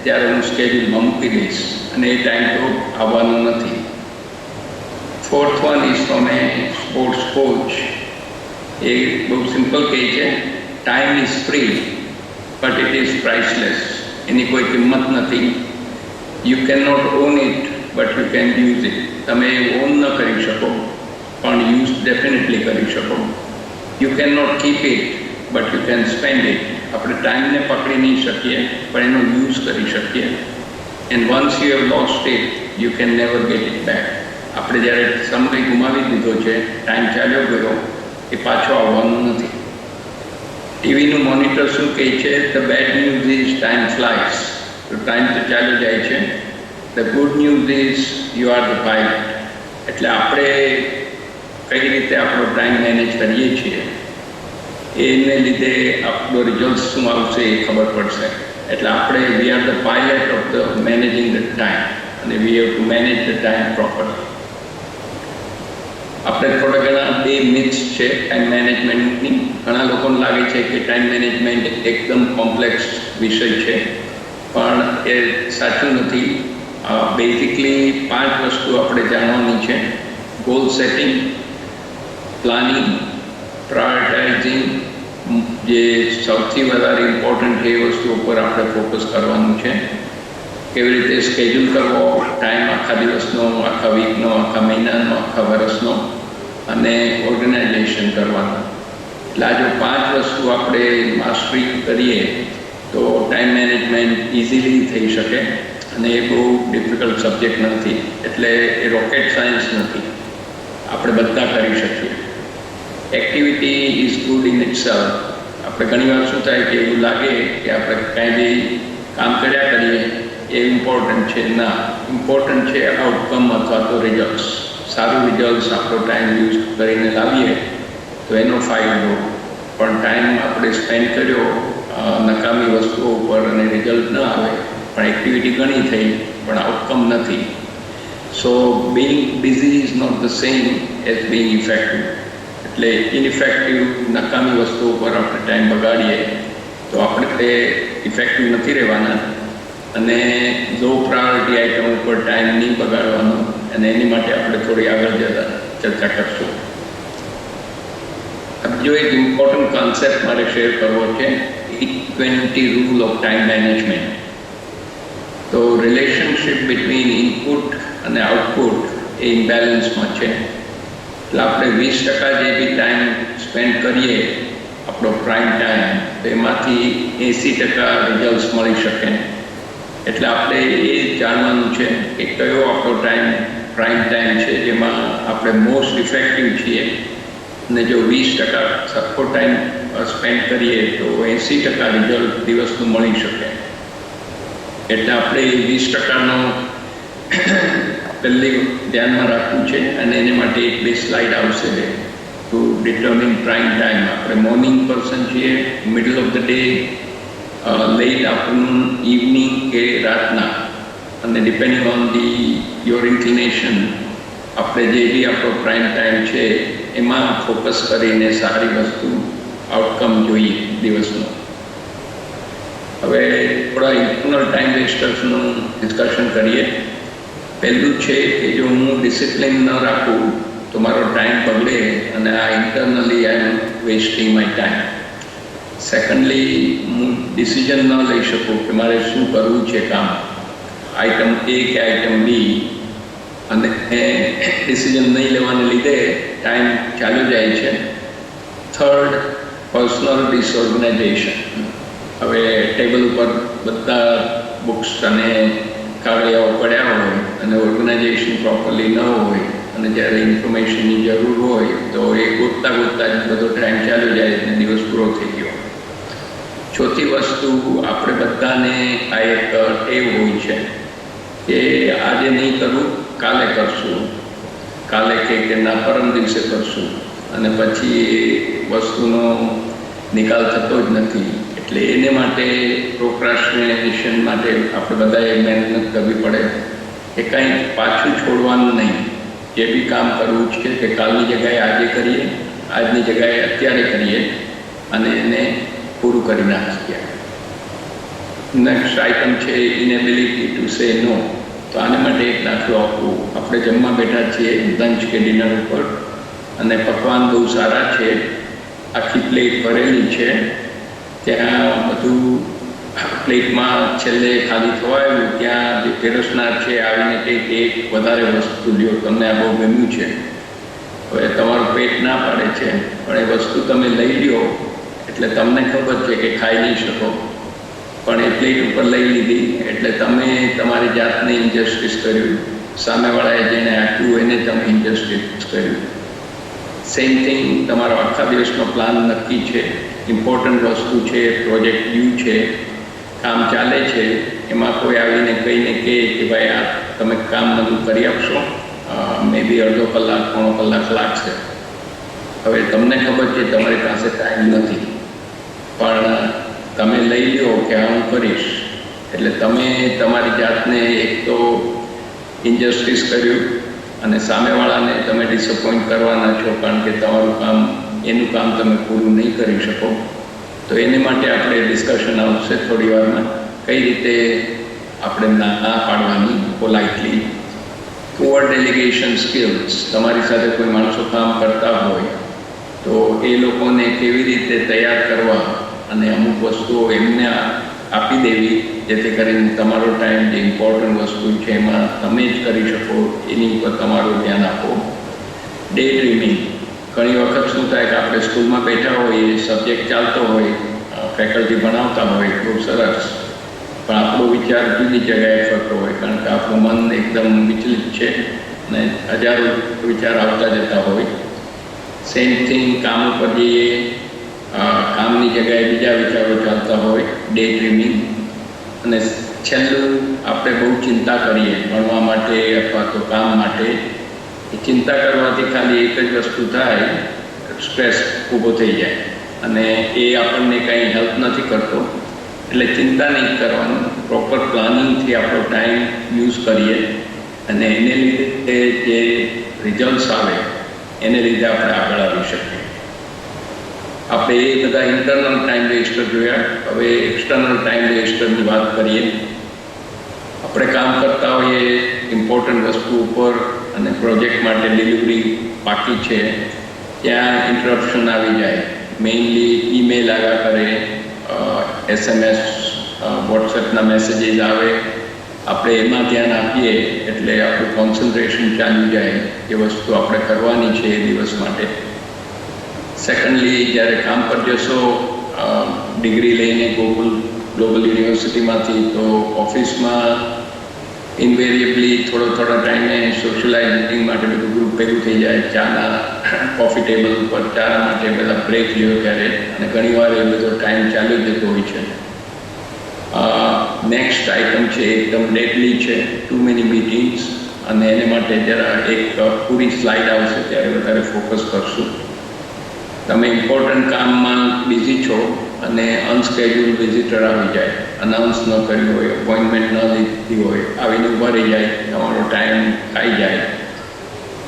ત્યારે હું સ્કેડ્યુલમાં મૂકી દઈશ, અને એ ટાઈમ તો આવવાનો નથી. Fourth one is from a sports coach. એ બહુ સિમ્પલ કહે છે, time is free but it is priceless. એની કોઈ કિંમત નથી. You can not own it but you can use it. તમે ઓન ન કરી શકો પણ યુઝ ડેફિનેટલી કરી શકો. You can not keep it but you can spend it. આપણે ટાઈમને પકડી નહીં શકીએ પણ એનો યુઝ કરી શકીએ. And once you have lost it you can never get it back. આપણે જ્યારે સમય ગુમાવી દીધો છે, ટાઈમ ચાલ્યો ગયો, એ પાછો આવવાનું નથી. ટીવીનું મોનિટર શું કહે છે? The bad news is time flies. તો ટાઈમ તો ચાલ્યો જાય છે. The good news is you are the pilot. એટલે આપણે કઈ રીતે આપણો ટાઈમ મેનેજ કરીએ છીએ એને લીધે આપણો રિઝલ્ટ શું આવશે એ ખબર પડશે. એટલે આપણે we are the pilot of the managing the time, અને we have to manage the time properly. આપણે થોડા ઘણા બે મિથ્સ છે ટાઈમ મેનેજમેન્ટની. ઘણા લોકોને લાગે છે કે ટાઈમ મેનેજમેન્ટ એકદમ કોમ્પ્લેક્સ વિષય છે, પણ એ સાચું નથી. બેઝિકલી 5 વસ્તુ આપણે જાણવાની છે: ગોલ સેટિંગ, પ્લાનિંગ, પ્રાયોરિટાઇઝિંગ, જે સૌથી વધારે ઇમ્પોર્ટન્ટ છે એ વસ્તુ ઉપર આપણે ફોકસ કરવાનું છે. કેવી રીતે સ્કેડ્યુલ કરવો ટાઈમ, આખા દિવસનો, આખા વીકનો, આખા મહિનાનો, આખા વર્ષનો, અને ઓર્ગેનાઇઝેશન કરવાનું. એટલે આ જો 5 વસ્તુ આપણે માસ્ટરી કરીએ તો ટાઈમ મેનેજમેન્ટ ઇઝીલી થઈ શકે. અને એ બહુ ડિફિકલ્ટ સબ્જેક્ટ નથી, એટલે એ રોકેટ સાયન્સ નથી, આપણે બધા કરી શકીએ. Activity is good in itself. આપણે ઘણીવાર શું થાય કે એવું લાગે કે આપણે કાંઈ બી કામ કર્યા કરીએ એ ઇમ્પોર્ટન્ટ છે. ના, ઇમ્પોર્ટન્ટ છે આઉટકમ અથવા તો રિઝલ્ટ્સ. સારું રિઝલ્ટ્સ આપણો ટાઈમ યુઝ કરીને લાવીએ તો એનો ફાયદો. પણ ટાઈમ આપણે સ્પેન્ડ કર્યો નકામી વસ્તુઓ ઉપર અને રિઝલ્ટ ન આવે, પણ એક્ટિવિટી ઘણી થઈ પણ આઉટકમ નથી. So being busy is not the same as being effective. એટલે ઇનઇફેક્ટિવ નકામી વસ્તુઓ પર આપણે ટાઈમ બગાડીએ તો આપણે તે ઇફેક્ટિવ નથી રહેવાના. અને લો પ્રાયોરિટી આઇટમ ઉપર ટાઈમ નહીં બગાડવાનો, અને એની માટે આપણે થોડી આગળ જતા ચર્ચા કરશું. જો એક ઇમ્પોર્ટન્ટ કોન્સેપ્ટ મારે શેર કરવો છે, 80-20 રૂલ ઓફ ટાઈમ મેનેજમેન્ટ. તો રિલેશનશિપ બિટવીન ઇનપુટ અને આઉટપુટ એ ઇમ્બેલેન્સમાં છે. એટલે આપણે 20% જે બી ટાઈમ સ્પેન્ડ કરીએ આપણો પ્રાઇમ ટાઈમ, તો એમાંથી 80% રિઝલ્ટ્સ મળી શકે. એટલે આપણે એ જાણવાનું છે કે કયો આપણો ટાઈમ પ્રાઇમ ટાઈમ છે જેમાં આપણે મોસ્ટ ઇફેક્ટિવ છીએ. અને જો 20% સરખો ટાઈમ સ્પેન્ડ કરીએ તો 80% રિઝલ્ટ દિવસનું મળી શકે. એટલે આપણે 20%નો પહેલી ધ્યાનમાં રાખવું છે. અને એને માટે એક બે સ્લાઇડ આવશે ટુ ડિટર્મિન પ્રાઇમ ટાઈમ. આપણે મોર્નિંગ પર્સન છીએ, middle of the day, late afternoon, evening કે રાતના, અને ડિપેન્ડિંગ ઓન યોર ઇન્ક્લિનેશન આપણે જે બી આપણો પ્રાઇમ ટાઈમ છે એમાં ફોકસ કરીને સારી વસ્તુ આઉટકમ જોઈએ દિવસનો. હવે થોડા ઇન્ટરનલ ટાઈમ વેસ્ટર્સનું ડિસ્કશન કરીએ. પહેલું છે કે જો હું ડિસિપ્લિન ન રાખું તો મારો ટાઈમ બગડે અને આ internally I am wasting my time. Secondly, હું ડિસિઝન ન લઈ શકું કે મારે શું કરવું છે કામ, આઇટમ એ કે આઇટમ બી, અને એ ડિસિઝન નહીં લેવાને લીધે ટાઈમ ચાલ્યો જાય છે. Third, personal disorganisation. હવે ટેબલ ઉપર બધા બુક્સ અને કાગળિયાઓ પડ્યા હોય અને ઓર્ગેનાઇઝેશન પ્રોપરલી ન હોય, અને જ્યારે ઇન્ફોર્મેશનની જરૂર હોય તો એ ગોતતા ગોતતા જ બધો ટાઈમ ચાલ્યો જાય અને દિવસ પૂરો થઈ ગયો. ચોથી વસ્તુ, આપણે બધાને આ એક ટેવ હોય છે કે આજે નહીં કરું, કાલે કરશું, કાલે કે ના પરમ દિવસે કરશું, અને પછી એ વસ્તુનો નિકાલ થતો જ નથી. એટલે એને માટે પ્રોક્રાસ્ટિનેશન માટે આપણે બધાએ મહેનત કરવી પડે કે કંઈ પાછું છોડવાનું નહીં. જે બી કામ કરવું છે કે કાલની જગ્યાએ આજે કરીએ, આજની જગ્યાએ અત્યારે કરીએ અને એને પૂરું કરી નાખીએ. નેક્સ્ટ આઇટમ છે ઇનેબિલિટી ટુ સે નો. તો આને માટે એક દાખલો આપવું. આપણે જમવા બેઠા છીએ લંચ કે ડિનર ઉપર, અને પકવાન બહુ સારા છે, આખી પ્લેટ ભરેલી છે, ત્યાં બધું પ્લેટમાં છેલ્લે ખાલી થવાયું ત્યાં જે પીરસનાર છે આવીને કંઈક એક વધારે વસ્તુ લ્યો, તમને આ બહુ ગમ્યું છે. હવે તમારું પેટ ના પાડે છે, પણ એ વસ્તુ તમે લઈ લ્યો એટલે તમને ખબર છે કે ખાઈ નહીં શકો, પણ એ પ્લેટ ઉપર લઈ લીધી એટલે તમે તમારી જાતને ઇન્જસ્ટિસ કર્યું, સામેવાળાએ જેને આપ્યું એને તમે ઇન્જસ્ટિસ કર્યું. સેમ થિંગ, તમારો આખા દિવસનો પ્લાન નક્કી છે, ઇમ્પોર્ટન્ટ વસ્તુ છે, પ્રોજેક્ટ ડ્યુ છે, કામ ચાલે છે, એમાં કોઈ આવીને કહીને કહે કે ભાઈ આ તમે કામ બધું કરી આપશો, મે બી અડધો કલાક, પોણો કલાક લાગશે. હવે તમને ખબર છે તમારી પાસે ટાઈમ નથી, પણ તમે લઈ લો કે આ હું કરીશ, એટલે તમે તમારી જાતને એક તો ઇન્જસ્ટિસ કર્યું અને સામેવાળાને તમે ડિસઅપોઇન્ટ કરવાના છો, કારણ કે તમારું કામ, એનું કામ તમે પૂરું નહીં કરી શકો. તો એને માટે આપણે ડિસ્કશન આવશે થોડી વારમાં કઈ રીતે આપણે ના પાડવાની પોલાઇટલી. પુઅર ડેલિગેશન સ્કિલ્સ, તમારી સાથે કોઈ માણસો કામ કરતા હોય તો એ લોકોને કેવી રીતે તૈયાર કરવા અને અમુક વસ્તુઓ એમને આપી દેવી જેથી કરીને તમારો ટાઈમ જે ઇમ્પોર્ટન્ટ વસ્તુ છે એમાં તમે જ કરી શકો, એની ઉપર તમારું ધ્યાન આપો. ડે ડ્રીમિંગ, ઘણી વખત શું થાય કે આપણે સ્કૂલમાં બેઠા હોઈએ, સબ્જેક્ટ ચાલતો હોય, ફેકલ્ટી ભણાવતા હોય, ખૂબ સરસ, પણ આપણો વિચાર જુદી જગ્યાએ ફરતો હોય કારણ કે આપણું મન એકદમ વિચલિત છે અને હજારો વિચાર આવતા જતા હોય. સેમ થિંગ, કામ ઉપર જઈએ, કામની જગ્યાએ બીજા વિચારો ચાલતા હોય, ડે ડ્રીમિંગ. અને છેલ્લું, આપણે બહુ ચિંતા કરીએ ભણવા માટે અથવા તો કામ માટે. એ ચિંતા કરવાથી ખાલી એક જ વસ્તુ થાય, સ્ટ્રેસ ઊભો થઈ જાય અને એ આપણને કંઈ હેલ્પ નથી કરતો. એટલે ચિંતા નહીં કરવાનું, પ્રોપર પ્લાનિંગથી આપણો ટાઈમ યુઝ કરીએ અને એને લીધે જે રિઝલ્ટ્સ આવે એને લીધે આપણે આગળ આવી શકીએ. આપણે એ બધા ઇન્ટરનલ ટાઈમ વેસ્ટર જોયા, હવે એક્સટર્નલ ટાઈમ વેસ્ટરની વાત કરીએ. આપણે કામ કરતા હોઈએ ઇમ્પોર્ટન્ટ વસ્તુ ઉપર અને પ્રોજેક્ટ માટે ડિલિવરી બાકી છે, ત્યાં ઇન્ટરપ્શન આવી જાય. મેઇનલી ઈમેલ આવ્યા કરે, SMS, વોટ્સએપના મેસેજીસ આવે, આપણે એમાં ધ્યાન આપીએ એટલે આપણું કોન્સન્ટ્રેશન ચાલી જાય એ વસ્તુ આપણે કરવાની છે એ દિવસ માટે. સેકન્ડલી, જ્યારે કામ પર જશો ડિગ્રી લઈને ગ્લોબલ યુનિવર્સિટીમાંથી, તો ઓફિસમાં ઇન્વેરિયેબલી થોડો ટાઈમે સોશિયલાઇઝિંગ માટે બધું ગ્રુપ ભેગું થઈ જાય, ચાના કોફી ટેબલ ઉપર ચા માટે બધા બ્રેક લ્યો ત્યારે, અને ઘણીવાર એ બધો ટાઈમ ચાલી જતો હોય છે. નેક્સ્ટ આઇટમ છે એકદમ ડેડલી છે, ટુ મેની મીટિંગ્સ, અને એને માટે જરા એક પૂરી સ્લાઇડ આવશે ત્યારે વધારે ફોકસ કરશું. તમે ઇમ્પોર્ટન્ટ કામમાં બિઝી છો અને અનસ્કેડ્યુલ વિઝિટર આવી જાય, અનાઉન્સ ન કર્યું હોય, અપોઇન્ટમેન્ટ ન લીધી હોય, આવીને ઊભા રહી જાય, તમારો ટાઈમ ખાઈ જાય.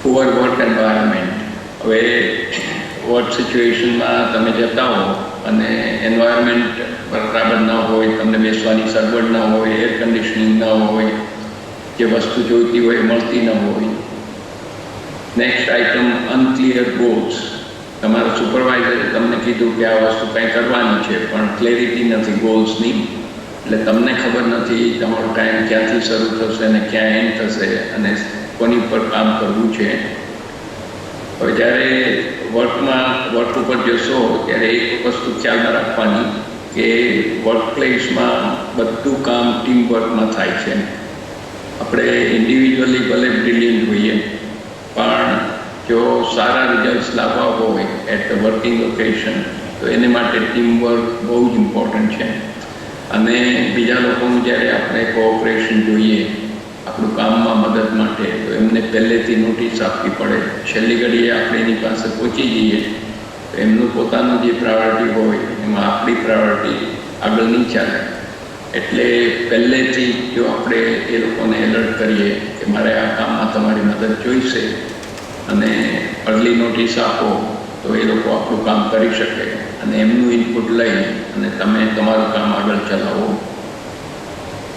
પુઅર વર્ક એન્વાયરમેન્ટ, હવે વર્ક સિચ્યુએશનમાં તમે જતા હો અને એન્વાયરમેન્ટ બરાબર ન હોય, તમને બેસવાની સગવડ ન હોય, એર કન્ડિશનિંગ ન હોય, જે વસ્તુ જોઈતી હોય મળતી ન હોય. Next item, unclear goals. તમારા સુપરવાઇઝરે તમને કીધું કે આ વસ્તુ કંઈ કરવાની છે પણ ક્લેરિટી નથી ગોલ્સની, એટલે તમને ખબર નથી તમારો ટાઈમ ક્યાંથી શરૂ થશે અને ક્યાં એન્ડ થશે અને કોની પર કામ કરવું છે. હવે જ્યારે વર્ક ઉપર જશો ત્યારે એક વસ્તુ ખ્યાલમાં રાખવાની કે વર્ક પ્લેસમાં બધું કામ ટીમ વર્કમાં થાય છે. આપણે ઇન્ડિવિજ્યુઅલી ભલે બ્રિલિયન્ટ હોઈએ પણ જો સારા રિઝલ્ટ્સ લાવવા હોય એટ ધ વર્કિંગ લોકેશન તો એને માટે ટીમવર્ક બહુ જ ઇમ્પોર્ટન્ટ છે. અને બીજા લોકોનું જ્યારે આપણે કોઓપરેશન જોઈએ આપણું કામમાં મદદ માટે, તો એમને પહેલેથી નોટિસ આપવી પડે. છેલ્લી ઘડીએ આપણે એની પાસે પહોંચી જઈએ તો એમનું પોતાનું જે પ્રાયોરિટી હોય એમાં આપણી પ્રાયોરિટી આગળ નહીં ચાલે. એટલે પહેલેથી જો આપણે એ લોકોને એલર્ટ કરીએ કે મારે આ કામમાં તમારી મદદ જોઈશે અને અર્લી નોટિસ આપો તો એ લોકો આપણું કામ કરી શકે અને એમનું ઇનપુટ લઈ અને તમે તમારું કામ આગળ ચલાવો.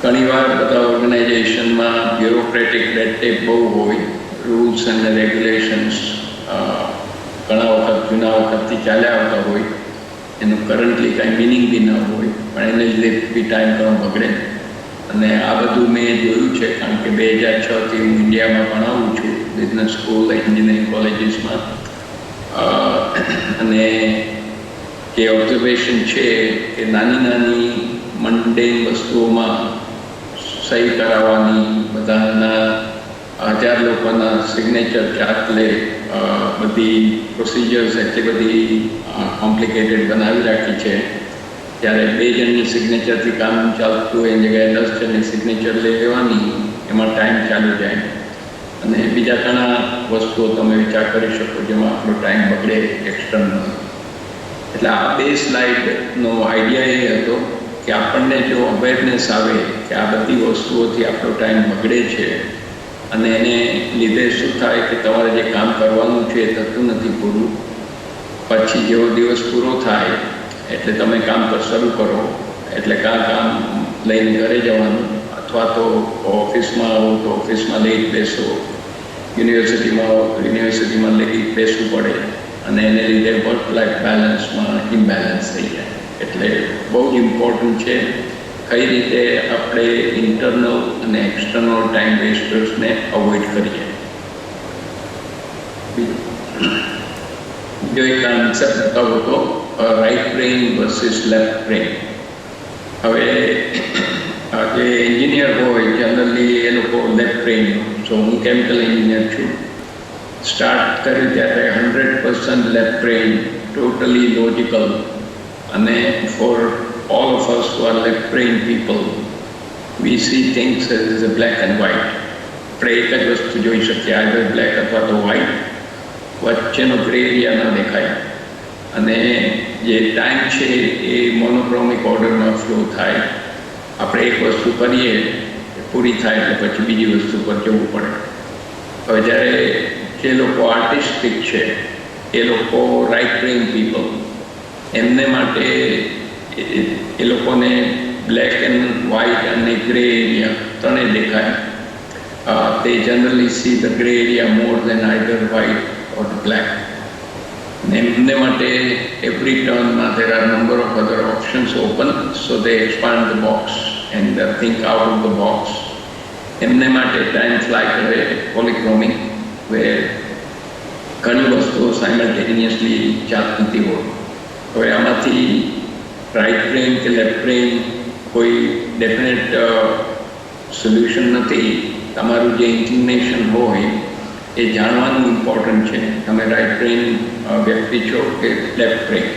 ઘણીવાર બધા ઓર્ગેનાઇઝેશનમાં બ્યુરોક્રેટિક રેડ ટેપ બહુ હોય, રૂલ્સ અને રેગ્યુલેશન્સ ઘણા વખત જૂના વખતથી ચાલ્યા આવતા હોય, એનું કરન્ટલી કાંઈ મિનિંગ બી ન હોય પણ એને લીધે બી ટાઈમ ઘણો બગડે. અને આ બધું મેં જોયું છે કારણ કે 2006થી હું ઇન્ડિયામાં ભણાવું છું બિઝનેસ સ્કૂલ, એન્જિનિયરિંગ કોલેજીસમાં. અને જે ઓબ્ઝર્વેશન છે કે નાની મંડેન વસ્તુઓમાં સહી કરાવવાની, બધાના 1000 લોકોના સિગ્નેચર ચાર્ટ લે, બધી પ્રોસિજર્સ એટલી બધી કોમ્પ્લિકેટેડ બનાવી રાખી છે. જ્યારે 2 જણની સિગ્નેચરથી કામ ચાલતું હોય એની જગ્યાએ 10 જણની સિગ્નેચર લેવાની, એમાં ટાઈમ ચાલી જાય. અને બીજા ઘણા વસ્તુઓ તમે વિચાર કરી શકો જેમાં આપણો ટાઈમ બગડે એક્સટર્નલ. એટલે આ 2 સ્લાઇડનો આઈડિયા એ હતો કે આપણને જો અવેરનેસ આવે કે આ બધી વસ્તુઓથી આપણો ટાઈમ બગડે છે અને એને લીધે શું થાય કે તમારે જે કામ કરવાનું છે એ થતું નથી પૂરું, પછી જેવો દિવસ પૂરો થાય એટલે તમે કામ પર શરૂ કરો એટલે કામ લઈને ઘરે જવાનું, અથવા તો ઓફિસમાં આવો તો ઓફિસમાં લઈ બેસો, યુનિવર્સિટીમાં આવો તો યુનિવર્સિટીમાં લઈ બેસવું પડે, અને એને લીધે વર્ક લાઈફ બેલેન્સમાં ઇમ્બેલેન્સ થઈ જાય. એટલે બહુ જ ઇમ્પોર્ટન્ટ છે કઈ રીતે આપણે ઇન્ટરનલ અને એક્સટર્નલ ટાઈમ વેસ્ટર્સને અવોઇડ કરીએ. જો એક કન્સેપ્ટ બતાવો તો right brain versus left brain. હવે જે એન્જિનિયર હોય જનરલી એ લોકો લેફ્ટ બ્રેઇન, સો હું કેમિકલ એન્જિનિયર છું, સ્ટાર્ટ કર્યું ત્યારે 100% લેફ્ટ બ્રેઇન, ટોટલી લોજિકલ, અને four all of us who are left brain people, we see things as a black and white. આપણે એક જ વસ્તુ જોઈ શકીએ, either black અથવા તો white, વચ્ચેનો ગ્રે એરિયા ન દેખાય. અને જે ટાઈમ છે એ મોનોક્રોમિક ઓર્ડરમાં ફ્લો થાય. આપણે એક વસ્તુ કરીએ પૂરી થાય એટલે પછી બીજી વસ્તુ પર જવું પડે. હવે જ્યારે જે લોકો આર્ટિસ્ટિક છે એ લોકો રાઇટ બ્રેઇન પીપલ, એમને માટે એ લોકોને બ્લેક એન્ડ વ્હાઇટ અને ગ્રે એરિયા ત્રણેય દેખાય. they generally see the gray area more than either white or black. એમને માટે every turn there are number of other options open, so they expand the box and think out of the box. એમને માટે time fly કરે polychromic, where ઘણી વસ્તુઓ simultaneously ચાલતી હોય. હવે આમાંથી રાઇટ બ્રેઇન કે લેફ્ટ બ્રેઇન કોઈ ડેફિનેટ સોલ્યુશન નથી. તમારું જે ઇન્ક્લિનેશન હોય એ જાણવાનું ઇમ્પોર્ટન્ટ છે. તમે રાઇટ બ્રેઇન વ્યક્તિ છો કે લેફ્ટ બ્રેઇન,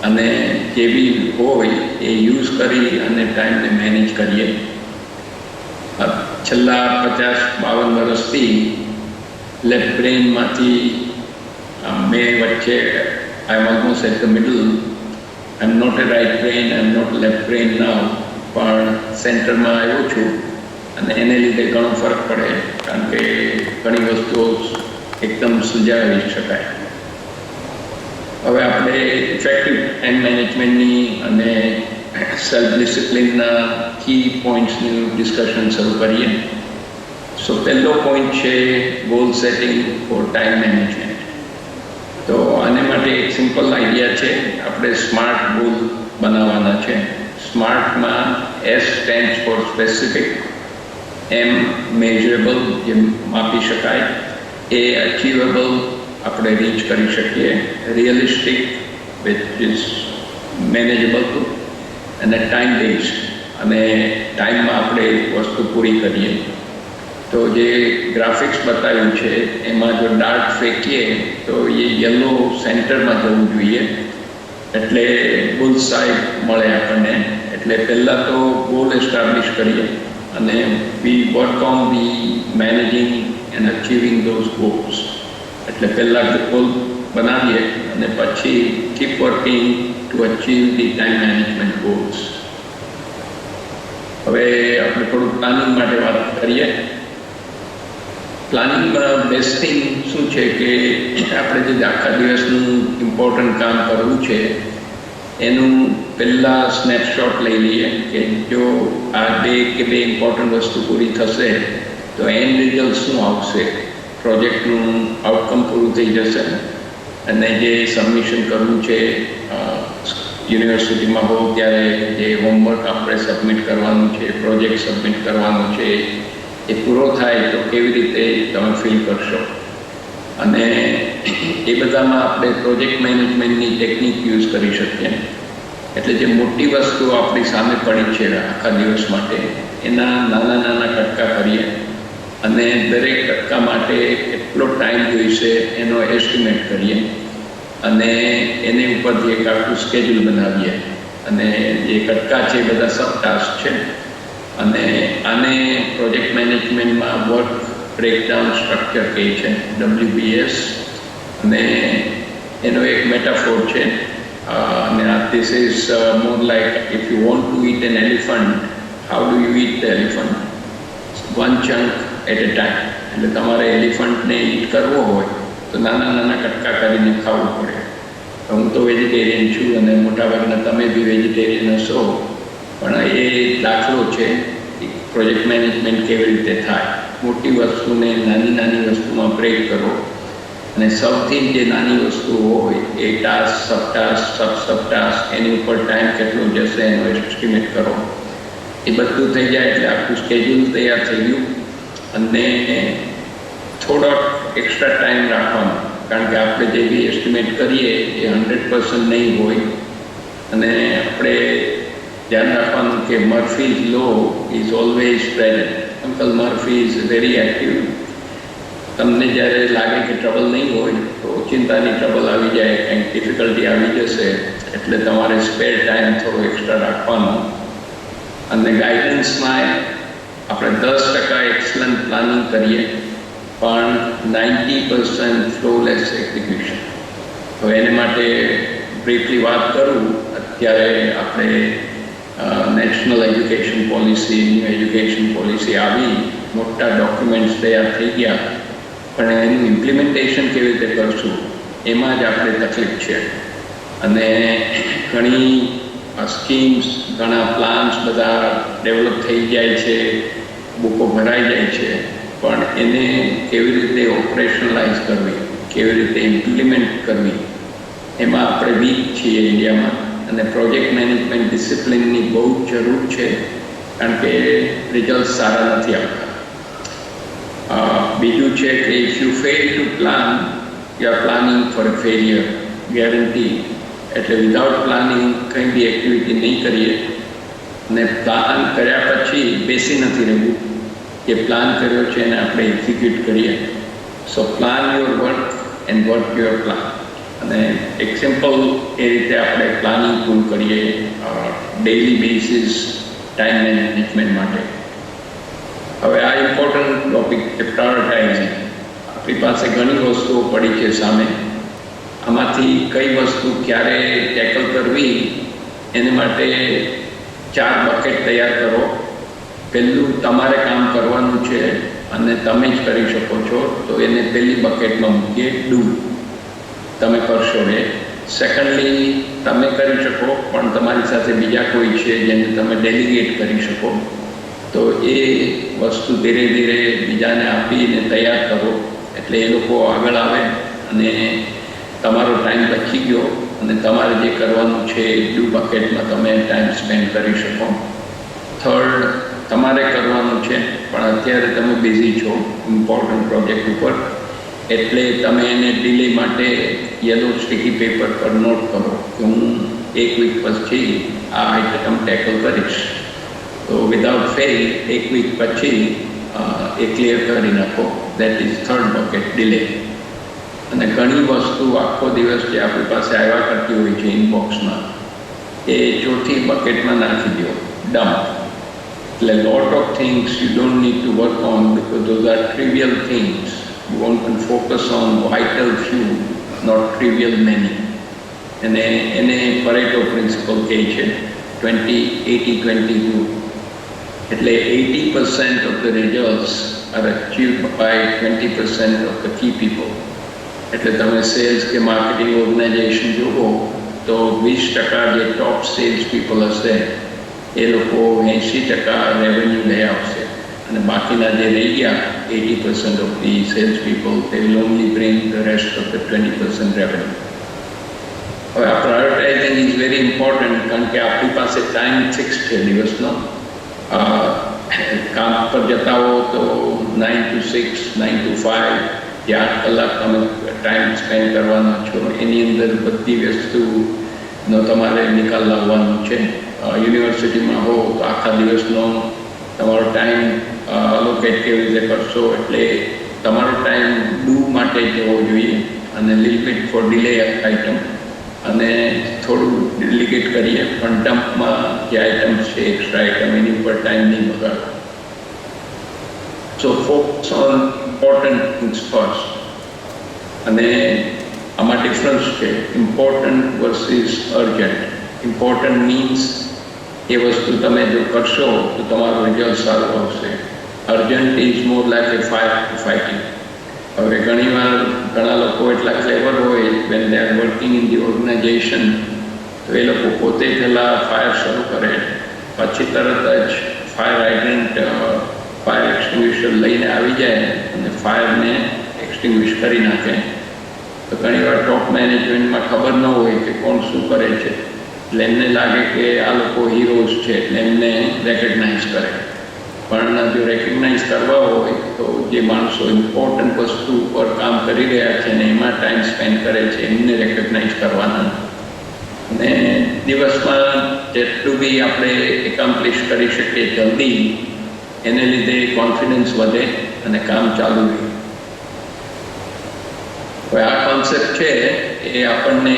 અને જે બી હોય એ યુઝ કરી અને ટાઈમને મેનેજ કરીએ. છેલ્લા 50-52 વર્ષથી લેફ્ટ બ્રેઇનમાંથી મેં વચ્ચે I am almost at the middle. I am not a right brain, I am not left brain now, પણ સેન્ટરમાં આવ્યો છું, અને એને લીધે ઘણો ફરક પડે, કારણ કે ઘણી વસ્તુઓ એકદમ સુલઝાવી શકાય. હવે આપણે ઇફેક્ટિવ ટાઈમ મેનેજમેન્ટની અને સેલ્ફ ડિસિપ્લિનના કી પોઈન્ટ્સનું ડિસ્કશન શરૂ કરીએ. સો પહેલો પોઈન્ટ છે goal setting for time management. તો આને માટે એક સિમ્પલ આઈડિયા છે, આપણે સ્માર્ટ ગોલ બનાવવાના છે. સ્માર્ટમાં S stands for specific, M measurable, જે માપી શકાય, A અચીવેબલ, આપણે રીચ કરી શકીએ, realistic which is manageable too, અને ટાઈમ બેઝડ, અને ટાઈમમાં આપણે વસ્તુ પૂરી કરીએ. તો જે ગ્રાફિક્સ બતાવ્યું છે એમાં જો ડાર્ટ ફેંકીએ તો એ યલો સેન્ટરમાં જવું જોઈએ, એટલે બુલ સાઈડ મળે આપણને. એટલે પહેલાં તો ગોલ એસ્ટાબ્લિશ કરીએ અને વી work on the managing and achieving those goals. એટલે પહેલાં ગોલ બનાવીએ અને પછી keep working to achieve the time management goals. હવે આપણે થોડું પ્લાનિંગ માટે વાત કરીએ. પ્લાનિંગમાં બેસ્ટ થિંગ શું છે કે આપણે જે આખા દિવસનું ઇમ્પોર્ટન્ટ કામ કરવું છે એનું પહેલાં સ્નેપશોટ લઈ લઈએ કે જો આ બે ઇમ્પોર્ટન્ટ વસ્તુ પૂરી થશે તો એન્ડ રિઝલ્ટ શું આવશે, પ્રોજેક્ટનું આઉટકમ પૂરું થઈ જશે, અને જે સબમિશન કરવું છે યુનિવર્સિટીમાં હોવ ત્યારે જે હોમવર્ક આપણે સબમિટ કરવાનું છે, પ્રોજેક્ટ સબમિટ કરવાનું છે, એ પૂરો થાય તો કેવી રીતે તમે ફીલ કરશો. અને એ બધામાં આપણે પ્રોજેક્ટ મેનેજમેન્ટની ટેકનિક યુઝ કરી શકીએ. એટલે જે મોટી વસ્તુ આપણી સામે પડી છે આખા દિવસ માટે, એના નાના નાના કટકા કરીએ અને દરેક કટકા માટે કેટલો ટાઈમ જોઈશે એનો એસ્ટિમેટ કરીએ, અને એની ઉપરથી એક આખું સ્કેડ્યુલ બનાવીએ. અને જે કટકા છે એ બધા સબ ટાસ્ક છે, અને આને પ્રોજેક્ટ મેનેજમેન્ટમાં વર્ક બ્રેકડાઉન સ્ટ્રક્ચર કહે છે, WBS. અને એનો એક મેટાફોર છે, અને this is more like if you want to eat an elephant, how do you eat the elephant? One chunk at a time. એટલે તમારે એલિફન્ટને ઈટ કરવો હોય તો નાના નાના કટકા કરીને ખાવું પડે. હું તો વેજીટેરિયન છું અને મોટાભાગના તમે બી વેજીટેરિયન હશો, પણ એ દાખલો છે પ્રોજેક્ટ મેનેજમેન્ટ કેવી રીતે થાય. મોટી વસ્તુને નાની નાની વસ્તુમાં બ્રેક કરો અને સૌથી જે નાની વસ્તુ હોય એ ટાસ્ક, સબ ટાસ્ક એની ઉપર ટાઈમ કેટલો જશે એનો એસ્ટિમેટ કરો. એ બધું થઈ જાય એટલે આખું સ્કેડ્યુલ તૈયાર થઈ ગયું. અને થોડોક એક્સ્ટ્રા ટાઈમ રાખવાનો, કારણ કે આપણે જે બી એસ્ટિમેટ કરીએ એ 100% નહીં હોય. અને આપણે ધ્યાન રાખવાનું કે Murphy's law is always present. Uncle Murphy is very active. તમને જ્યારે લાગે કે ટ્રબલ નહીં હોય તો ચિંતાની ટ્રબલ આવી જાય, કંઈક ડિફિકલ્ટી આવી જશે, એટલે તમારે સ્પેર ટાઈમ થોડો એક્સ્ટ્રા રાખવાનો. અને ગાઈડન્સમાં આપણે 10% એક્સલન્ટ પ્લાનિંગ કરીએ પણ 90% ફ્લોલેસ એક્ઝિક્યુશન. હવે એને માટે બ્રીફલી વાત કરું. અત્યારે આપણે national education policy, new education policy આવી, મોટા ડોક્યુમેન્ટ્સ તૈયાર થઈ ગયા, પણ એનું ઇમ્પ્લિમેન્ટેશન કેવી રીતે કરશું એમાં જ આપણે તકલીફ છે. અને ઘણી સ્કીમ્સ, ઘણા પ્લાન્સ બધા ડેવલપ થઈ જાય છે, બુકો ભરાઈ જાય છે, પણ એને કેવી રીતે ઓપરેશનલાઇઝ કરવી, કેવી રીતે ઇમ્પ્લિમેન્ટ કરવી, એમાં આપણે વીક છીએ ઇન્ડિયામાં. અને પ્રોજેક્ટ મેનેજમેન્ટ ડિસિપ્લિનની બહુ જ જરૂર છે, કારણ કે રિઝલ્ટ સારા નથી આવતા. બીજું છે કે if you fail to plan, you are planning for a failure, guarantee. એટલે વિધાઉટ પ્લાનિંગ કંઈ બી એક્ટિવિટી નહીં કરીએ. અને પ્લાન કર્યા પછી બેસી નથી રહેવું, જે પ્લાન કર્યો છે એને આપણે એક્ઝિક્યુટ કરીએ. So plan your work and work your plan. અને એક સિમ્પલ એ રીતે આપણે પ્લાનિંગ પૂરું કરીએ ડેઇલી બેસિસ ટાઈમ મેનેજમેન્ટ માટે. હવે આ ઇમ્પોર્ટન્ટ ટોપિક છે પ્રાયોરિટાઇઝિંગ. આપણી પાસે ઘણી વસ્તુઓ પડી છે સામે. આમાંથી કઈ વસ્તુ ક્યારે ટેકલ કરવી એને માટે 4 બકેટ તૈયાર કરો. પહેલું તમારે કામ કરવાનું છે અને તમે જ કરી શકો છો, તો એને પહેલી બકેટમાં મૂકીએ, ડુ, તમે કરશો એ. સેકન્ડલી, તમે કરી શકો પણ તમારી સાથે બીજા કોઈ છે જેને તમે ડેલિગેટ કરી શકો, તો એ વસ્તુ ધીરે ધીરે બીજાને આપીને તૈયાર કરો, એટલે એ લોકો આગળ આવે અને તમારો ટાઈમ બચી ગયો અને તમારે જે કરવાનું છે એ ડુ બકેટમાં તમે ટાઈમ સ્પેન્ડ કરી શકો. થર્ડ, તમારે કરવાનું છે પણ અત્યારે તમે બિઝી છો ઇમ્પોર્ટન્ટ પ્રોજેક્ટ ઉપર, એટલે તમે એને ડિલે માટે યલો સ્ટીકી પેપર પર નોટ કરો કે હું 1 વીક પછી આ આઇટમ ટેકલ કરીશ. તો વિધાઉટ ફેલ 1 વીક પછી એ ક્લિયર કરી નાખો. That is third bucket, delay. અને ઘણી વસ્તુ આખો દિવસ જે આપણી પાસે આવ્યા કરતી હોય છે ઇનબોક્સમાં, એ ચોથી બકેટમાં નાખી દો, ડમ્પ. એટલે lot of things you don't need to work on because those are trivial things. You want to focus on vital few, not trivial many. અને એને પરેટો પ્રિન્સિપલ કહે છે 20-80-20 rule. એટલે 80% of the results are achieved by 20% of the key people. એટલે તમે સેલ્સ કે માર્કેટિંગ ઓર્ગેનાઇઝેશન જુઓ તો 20% જે ટોપ સેલ્સ પીપલ હશે એ લોકો 80% રેવન્યુ લઈ આવશે, અને બાકીના જે રહી ગયા 80% of the sales people, they will only bring the rest of the 20% revenue. હવે આ પ્રાયોરિટાઇઝિંગ ઇઝ વેરી ઇમ્પોર્ટન્ટ, કારણ કે આપણી પાસે ટાઈમ ફિક્સ છે દિવસનો. કામ પર જતા હો તો 9 to 6, 9 to 5, જે 8 કલાક તમે ટાઈમ સ્પેન્ડ કરવાનો છો, એની અંદર બધી વસ્તુનો તમારે નિકાલ લાવવાનો છે. યુનિવર્સિટીમાં હો તો આખા દિવસનો તમારો ટાઈમ અલોકેટ કેવી રીતે કરશો, એટલે તમારો ટાઈમ ડુ માટે જવો જોઈએ અને little bit for delay item, અને થોડું ડેલિગેટ કરીએ પણ ડમ્પમાં જે આઇટમ્સ છે એક્સ્ટ્રા આઇટમ એની ઉપર ટાઈમ નહીં બગાડો. So focus on important things first. અને આમાં ડિફરન્સ છે important versus urgent. Important means એ વસ્તુ તમે જો કરશો તો તમારું રિઝલ્ટ સારું આવશે. Urgent is more like a fire fighting. હવે ઘણીવાર ઘણા લોકો એટલા ક્લેવર હોય when they are working in the organisation, તો એ લોકો પોતે પહેલાં ફાયર શરૂ કરે પછી તરત જ ફાયર હાઇડ્રન્ટ ફાયર એક્સટિંગ્વિશર લઈને આવી જાય અને ફાયરને એક્સટિંગ્વિશ કરી નાખે. તો ઘણીવાર ટોપ મેનેજમેન્ટમાં ખબર ન હોય કે કોણ શું કરે છે, એટલે એમને લાગે કે આ લોકો હીરોઝ છે એટલે એમને રેકગ્નાઇઝ કરે. પણ જો રેકગ્નાઇઝ કરવા હોય તો જે માણસો ઇમ્પોર્ટન્ટ વસ્તુ પર કામ કરી રહ્યા છે ને એમાં ટાઈમ સ્પેન્ડ કરે છે એમને રેકગ્નાઇઝ કરવાના. અને દિવસમાં જેટલું બી આપણે એકોમ્પ્લિશ કરી શકીએ જલ્દી, એને લીધે કોન્ફિડન્સ વધે અને કામ ચાલુ રહે. હવે આ કોન્સેપ્ટ છે એ આપણને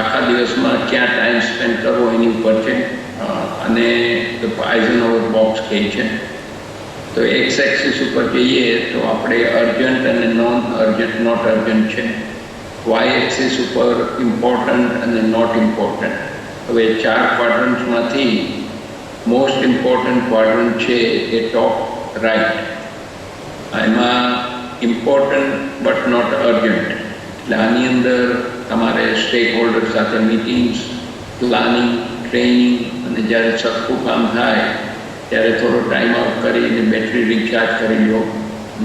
આખા દિવસમાં ક્યાં ટાઈમ સ્પેન્ડ કરવો એની ઉપર છે, અને આઇઝનહોવર બોક્સ કહે છે. તો એક્સ એક્સિસ ઉપર જઈએ તો આપણે અર્જન્ટ અને નોન અર્જન્ટ, નોટ અર્જન્ટ છે. વાય એક્સિસ ઉપર ઇમ્પોર્ટન્ટ અને નોટ ઇમ્પોર્ટન્ટ. હવે 4 ક્વાડ્રન્ટ્સમાંથી મોસ્ટ ઇમ્પોર્ટન્ટ ક્વાડ્રન્ટ છે એ ટોપ રાઇટ. એમાં ઇમ્પોર્ટન્ટ બટ નોટ અર્જન્ટ, એટલે આની અંદર તમારે સ્ટેક હોલ્ડર સાથે મીટિંગ્સ, પ્લાનિંગ, ટ્રેનિંગ, અને જ્યારે સરખું કામ થાય ત્યારે થોડો ટાઈમ આઉટ કરીને બેટરી રિચાર્જ કરી લો.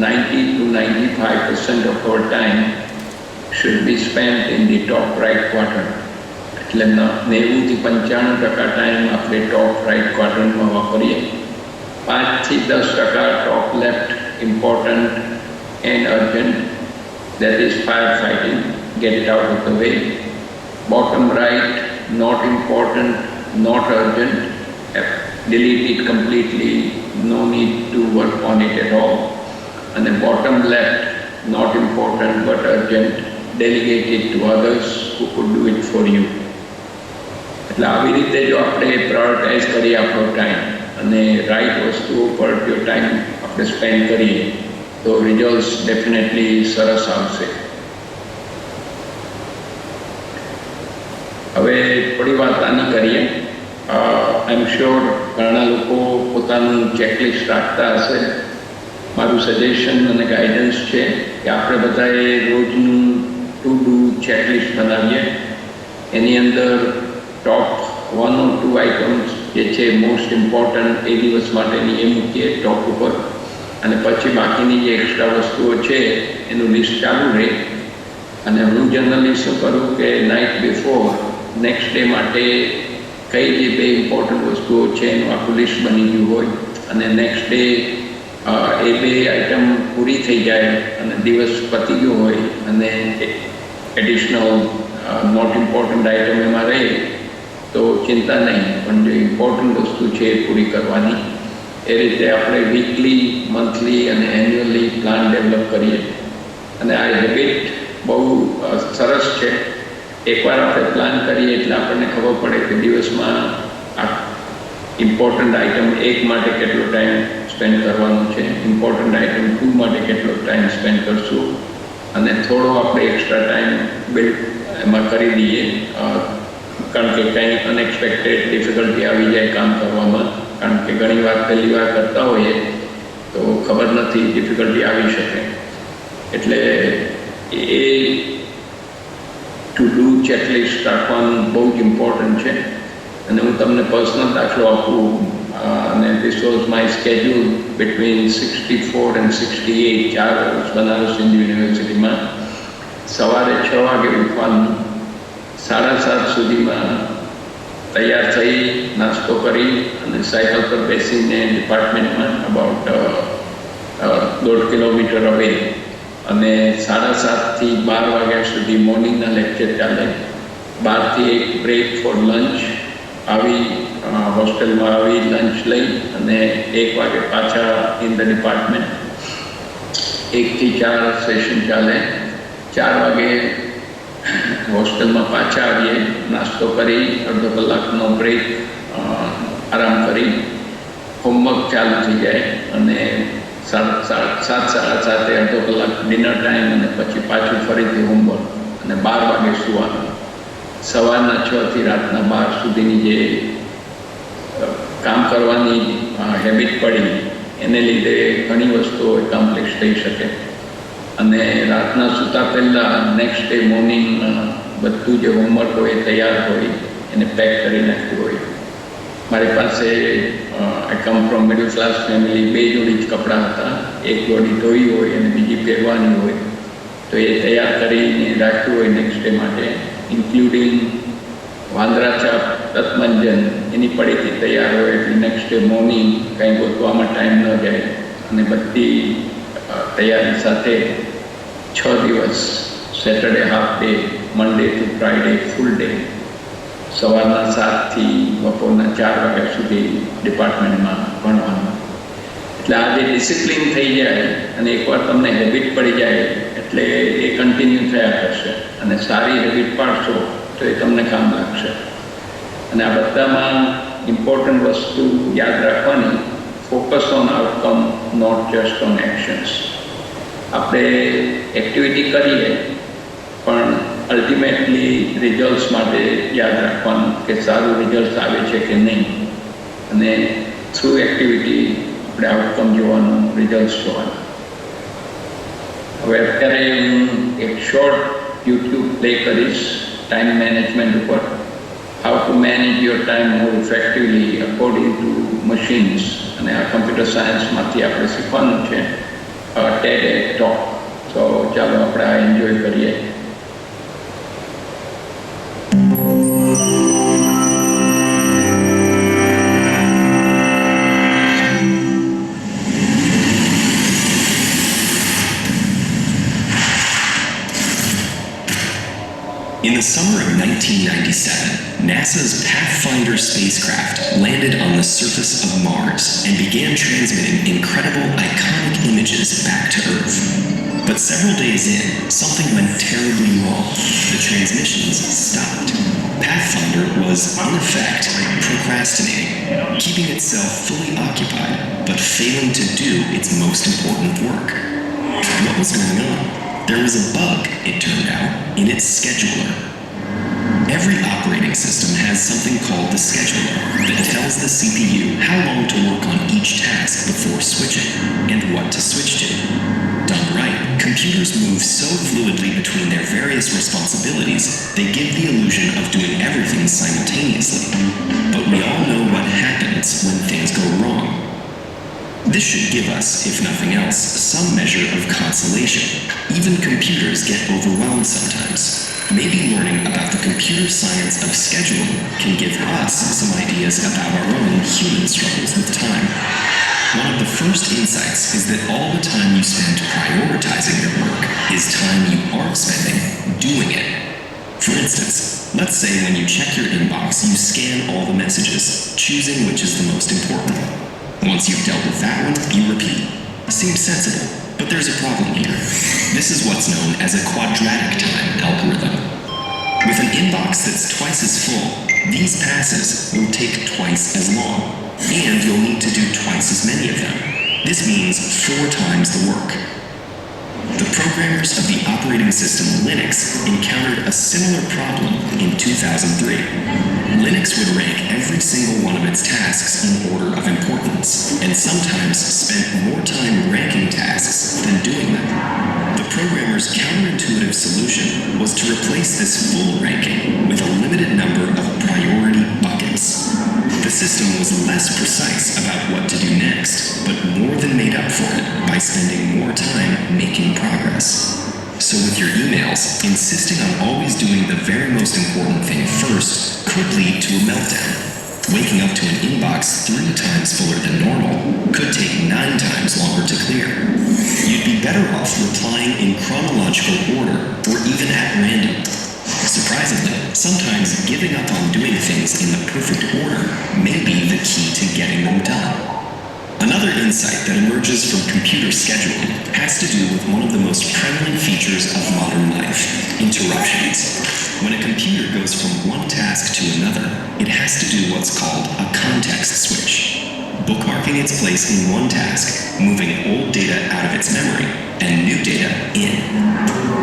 90 to 95% of our time should be spent in the top right quadrant. એટલે 90 થી 95% ટાઈમ આપણે ટોપ રાઇટ ક્વાડ્રન્ટમાં વાપરીએ. 5 થી 10% top left important and urgent, that is firefighting, get it out of the way. Bottom right, not important, not urgent, delete it completely, no need to work on it at all. And the bottom left, not important but urgent, delegate it to others who could do it for you. એટલે આવી રીતે જો આપણે પ્રાયોરિટાઇઝ કરીએ આપણો ટાઈમ અને રાઈટ વસ્તુઓ પર જો ટાઈમ આપણે સ્પેન્ડ કરીએ તો રિઝલ્ટ્સ ડેફિનેટલી સરસ આવશે. હવે થોડી વાત આની કરીએ. આઈ એમ શ્યોર ઘણા લોકો પોતાનું ચેકલિસ્ટ રાખતા હશે. મારું સજેશન અને ગાઈડન્સ છે કે આપણે બધાએ રોજનું ટુ ડુ ચેકલિસ્ટ બનાવીએ. એની અંદર ટોપ 1 or 2 આઇટમ્સ જે છે મોસ્ટ ઇમ્પોર્ટન્ટ એ દિવસ માટેની એ મૂકીએ ટોપ ઉપર, અને પછી બાકીની જે એક્સ્ટ્રા વસ્તુઓ છે એનું લિસ્ટ ચાલુ રહે. અને હું જનરલી શું કરું કે નાઇટ બિફોર નેક્સ્ટ ડે માટે કઈ જે 2 ઇમ્પોર્ટન્ટ વસ્તુઓ છે એનું આખું લિસ્ટ બની ગયું હોય, અને નેક્સ્ટ ડે એ 2 આઇટમ પૂરી થઈ જાય અને દિવસ પતી ગયો હોય અને એડિશનલ નોટ ઇમ્પોર્ટન્ટ આઇટમ એમાં રહે તો ચિંતા નહીં, પણ જે ઇમ્પોર્ટન્ટ વસ્તુ છે એ પૂરી કરવાની. એ રીતે આપણે વીકલી, મંથલી અને એન્યુઅલી પ્લાન ડેવલપ કરીએ. અને આ હેબિટ બહુ સરસ છે. એકવાર આપણે પ્લાન કરીએ એટલે આપણને ખબર પડે કે દિવસમાં આ ઇમ્પોર્ટન્ટ આઇટમ 1 માટે કેટલો ટાઈમ સ્પેન્ડ કરવાનું છે, ઇમ્પોર્ટન્ટ આઇટમ 2 માટે કેટલો ટાઈમ સ્પેન્ડ કરશું, અને થોડો આપણે એક્સ્ટ્રા ટાઈમ બિલ્ડ એમાં કરી દઈએ. કારણ કે કંઈ અનએક્સપેક્ટેડ ડિફિકલ્ટી આવી જાય કામ કરવામાં, કારણ કે ઘણી વાર પહેલી વાર કરતા હોઈએ તો ખબર નથી ડિફિકલ્ટી આવી શકે. એટલે એ ટુ ડુ ચેકલિસ્ટ રાખવાનું બહુ જ ઇમ્પોર્ટન્ટ છે. અને હું તમને પર્સનલ દાખલો આપું, અને this was my schedule between 64 and 68, 4 વર્ષ બનારસ હિન્દુ યુનિવર્સિટીમાં. સવારે 6 વાગે ઉઠવાનું, 7:30 સુધીમાં તૈયાર થઈ નાસ્તો કરી અને સાયકલ પર બેસીને ડિપાર્ટમેન્ટમાં અબાઉટ 1.5 કિલોમીટર અવે, અને 7:30 થી 12 વાગ્યા સુધી મોર્નિંગના લેક્ચર ચાલે. 12 થી 1 બ્રેક ફોર લંચ, આવી હોસ્ટેલમાં આવી લંચ લઈ અને 1 વાગે પાછા ઇન ધ ડિપાર્ટમેન્ટ. 1 થી 4 સેશન ચાલે. 4 વાગે હોસ્ટેલમાં પાછા આવીએ, નાસ્તો કરી અડધો કલાકનો બ્રેક, આરામ કરી હોમવર્ક ચાલુ થઈ જાય, અને 7:30 અડધો કલાક ડિનર ટાઈમ, અને પછી પાછું ફરીથી હોમવર્ક, અને 12 વાગે સુવાનું. સવારના 6 થી રાતના 12 સુધીની જે કામ કરવાની હેબિટ પડી એને લીધે ઘણી વસ્તુઓ એકોમ્પ્લિશ થઈ શકે. અને રાતના સૂતા પહેલાં નેક્સ્ટ ડે મોર્નિંગ બધું જે હોમવર્ક હોય તૈયાર હોય એને પેક કરી નાખ્યું હોય. મારી પાસે I come from middle class family, 2 જોડી જ કપડાં હતા. એક જોડી ધોઈ હોય અને બીજી પહેરવાની હોય, તો એ તૈયાર કરીને રાખ્યું હોય નેક્સ્ટ ડે માટે, ઇન્ક્લુડિંગ વાંદરા છાપ, તત્મંજન, એની પડીથી તૈયાર હોય એટલે નેક્સ્ટ ડે મોર્નિંગ કંઈ ગોતવામાં ટાઈમ ન જાય. અને બધી તૈયારી સાથે 6 દિવસ, Saturday half day, Monday to Friday full day, સવારના 7થી બપોરના 4 વાગ્યા સુધી ડિપાર્ટમેન્ટમાં ભણવાનું. એટલે આ જે ડિસિપ્લિન થઈ જાય અને એકવાર તમને હેબિટ પડી જાય એટલે એ કન્ટિન્યુ થયા કરશે. અને સારી હેબિટ પાડશો તો એ તમને કામ લાગશે. અને આ બધામાં ઇમ્પોર્ટન્ટ વસ્તુ યાદ રાખવાની, focus on outcome, not just on actions. આપણે એક્ટિવિટી કરીએ પણ અલ્ટિમેટલી રિઝલ્ટ્સ માટે યાદ રાખવાનું કે સારું રિઝલ્ટ આવે છે કે નહીં. અને થ્રુ એક્ટિવિટી આપણે આઉટકમ જોવાનું, રિઝલ્ટ જોવાનું. હવે અત્યારે હું એક શોર્ટ યુટ્યુબ પ્લે કરીશ ટાઈમ મેનેજમેન્ટ ઉપર. How to manage your time more effectively according to machines. અને આ કમ્પ્યુટર સાયન્સમાંથી આપણે શીખવાનું છે, ટેડ ટોક. તો ચાલો આપણે આ એન્જોય કરીએ. In the summer of 1997, NASA's Pathfinder spacecraft landed on the surface of Mars and began transmitting incredible, iconic images back to Earth. But several days in, something went terribly wrong. The transmissions stopped. Pathfinder was, in effect, procrastinating, keeping itself fully occupied, but failing to do its most important work. What was going on? There was a bug, it turned out, in its scheduler. Every operating system has something called the scheduler that tells the CPU how long to work on each task before switching and what to switch to. Done right, computers move so fluidly between their various responsibilities, they give the illusion of doing everything simultaneously. But we all know what happens when things go wrong. This should give us, if nothing else, some measure of consolation. Even computers get overwhelmed sometimes. Maybe learning about the computer science of scheduling can give us some ideas about our own human struggles with time. One of the first insights is that all the time you spend prioritizing your work is time you aren't spending doing it. For instance, let's say when you check your inbox, you scan all the messages, choosing which is the most important. Once you've dealt with that one, you repeat. Seems sensible, but there's a problem here. This is what's known as a quadratic time algorithm. With an inbox that's twice as full, these passes will take twice as long, and you'll need to do twice as many of them. This means 4 times the work. The programmers of the operating system Linux encountered a similar problem in 2003. Linux would rank every single one of its tasks in order of importance, and sometimes spent more time ranking tasks than doing them. The programmer's counterintuitive solution was to replace this full ranking with a limited number of priority buckets. The system was less precise about what to do next, but more than made up for it by spending more time making progress. So with your emails, insisting on always doing the very most important thing first could lead to a meltdown. Waking up to an inbox 3 times fuller than normal could take 9 times longer to clear. You'd be better off replying in chronological order or even at random. Surprisingly, sometimes giving up on doing things in the perfect order may be the key to getting them done. Another insight that emerges from computer scheduling has to do with one of the most prevalent features of modern life: interruptions. When a computer goes from one task to another, it has to do what's called a context switch, bookmarking its place in one task, moving old data out of its memory, and new data in.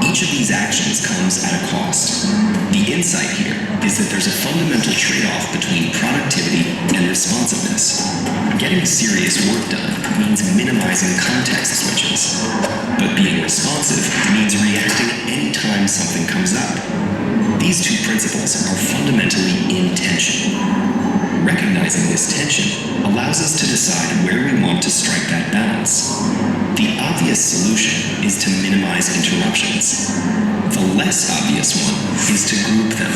Each of these actions comes at a cost. The insight here is that there's a fundamental trade-off between productivity and responsiveness. Getting serious work done means minimizing context switches, but being responsive means reacting anytime something comes up. These two principles are fundamentally in tension. Recognizing recognizing this tension allows us to decide where we want to strike that balance. The obvious solution is to minimize interruptions. The less obvious one is to group them.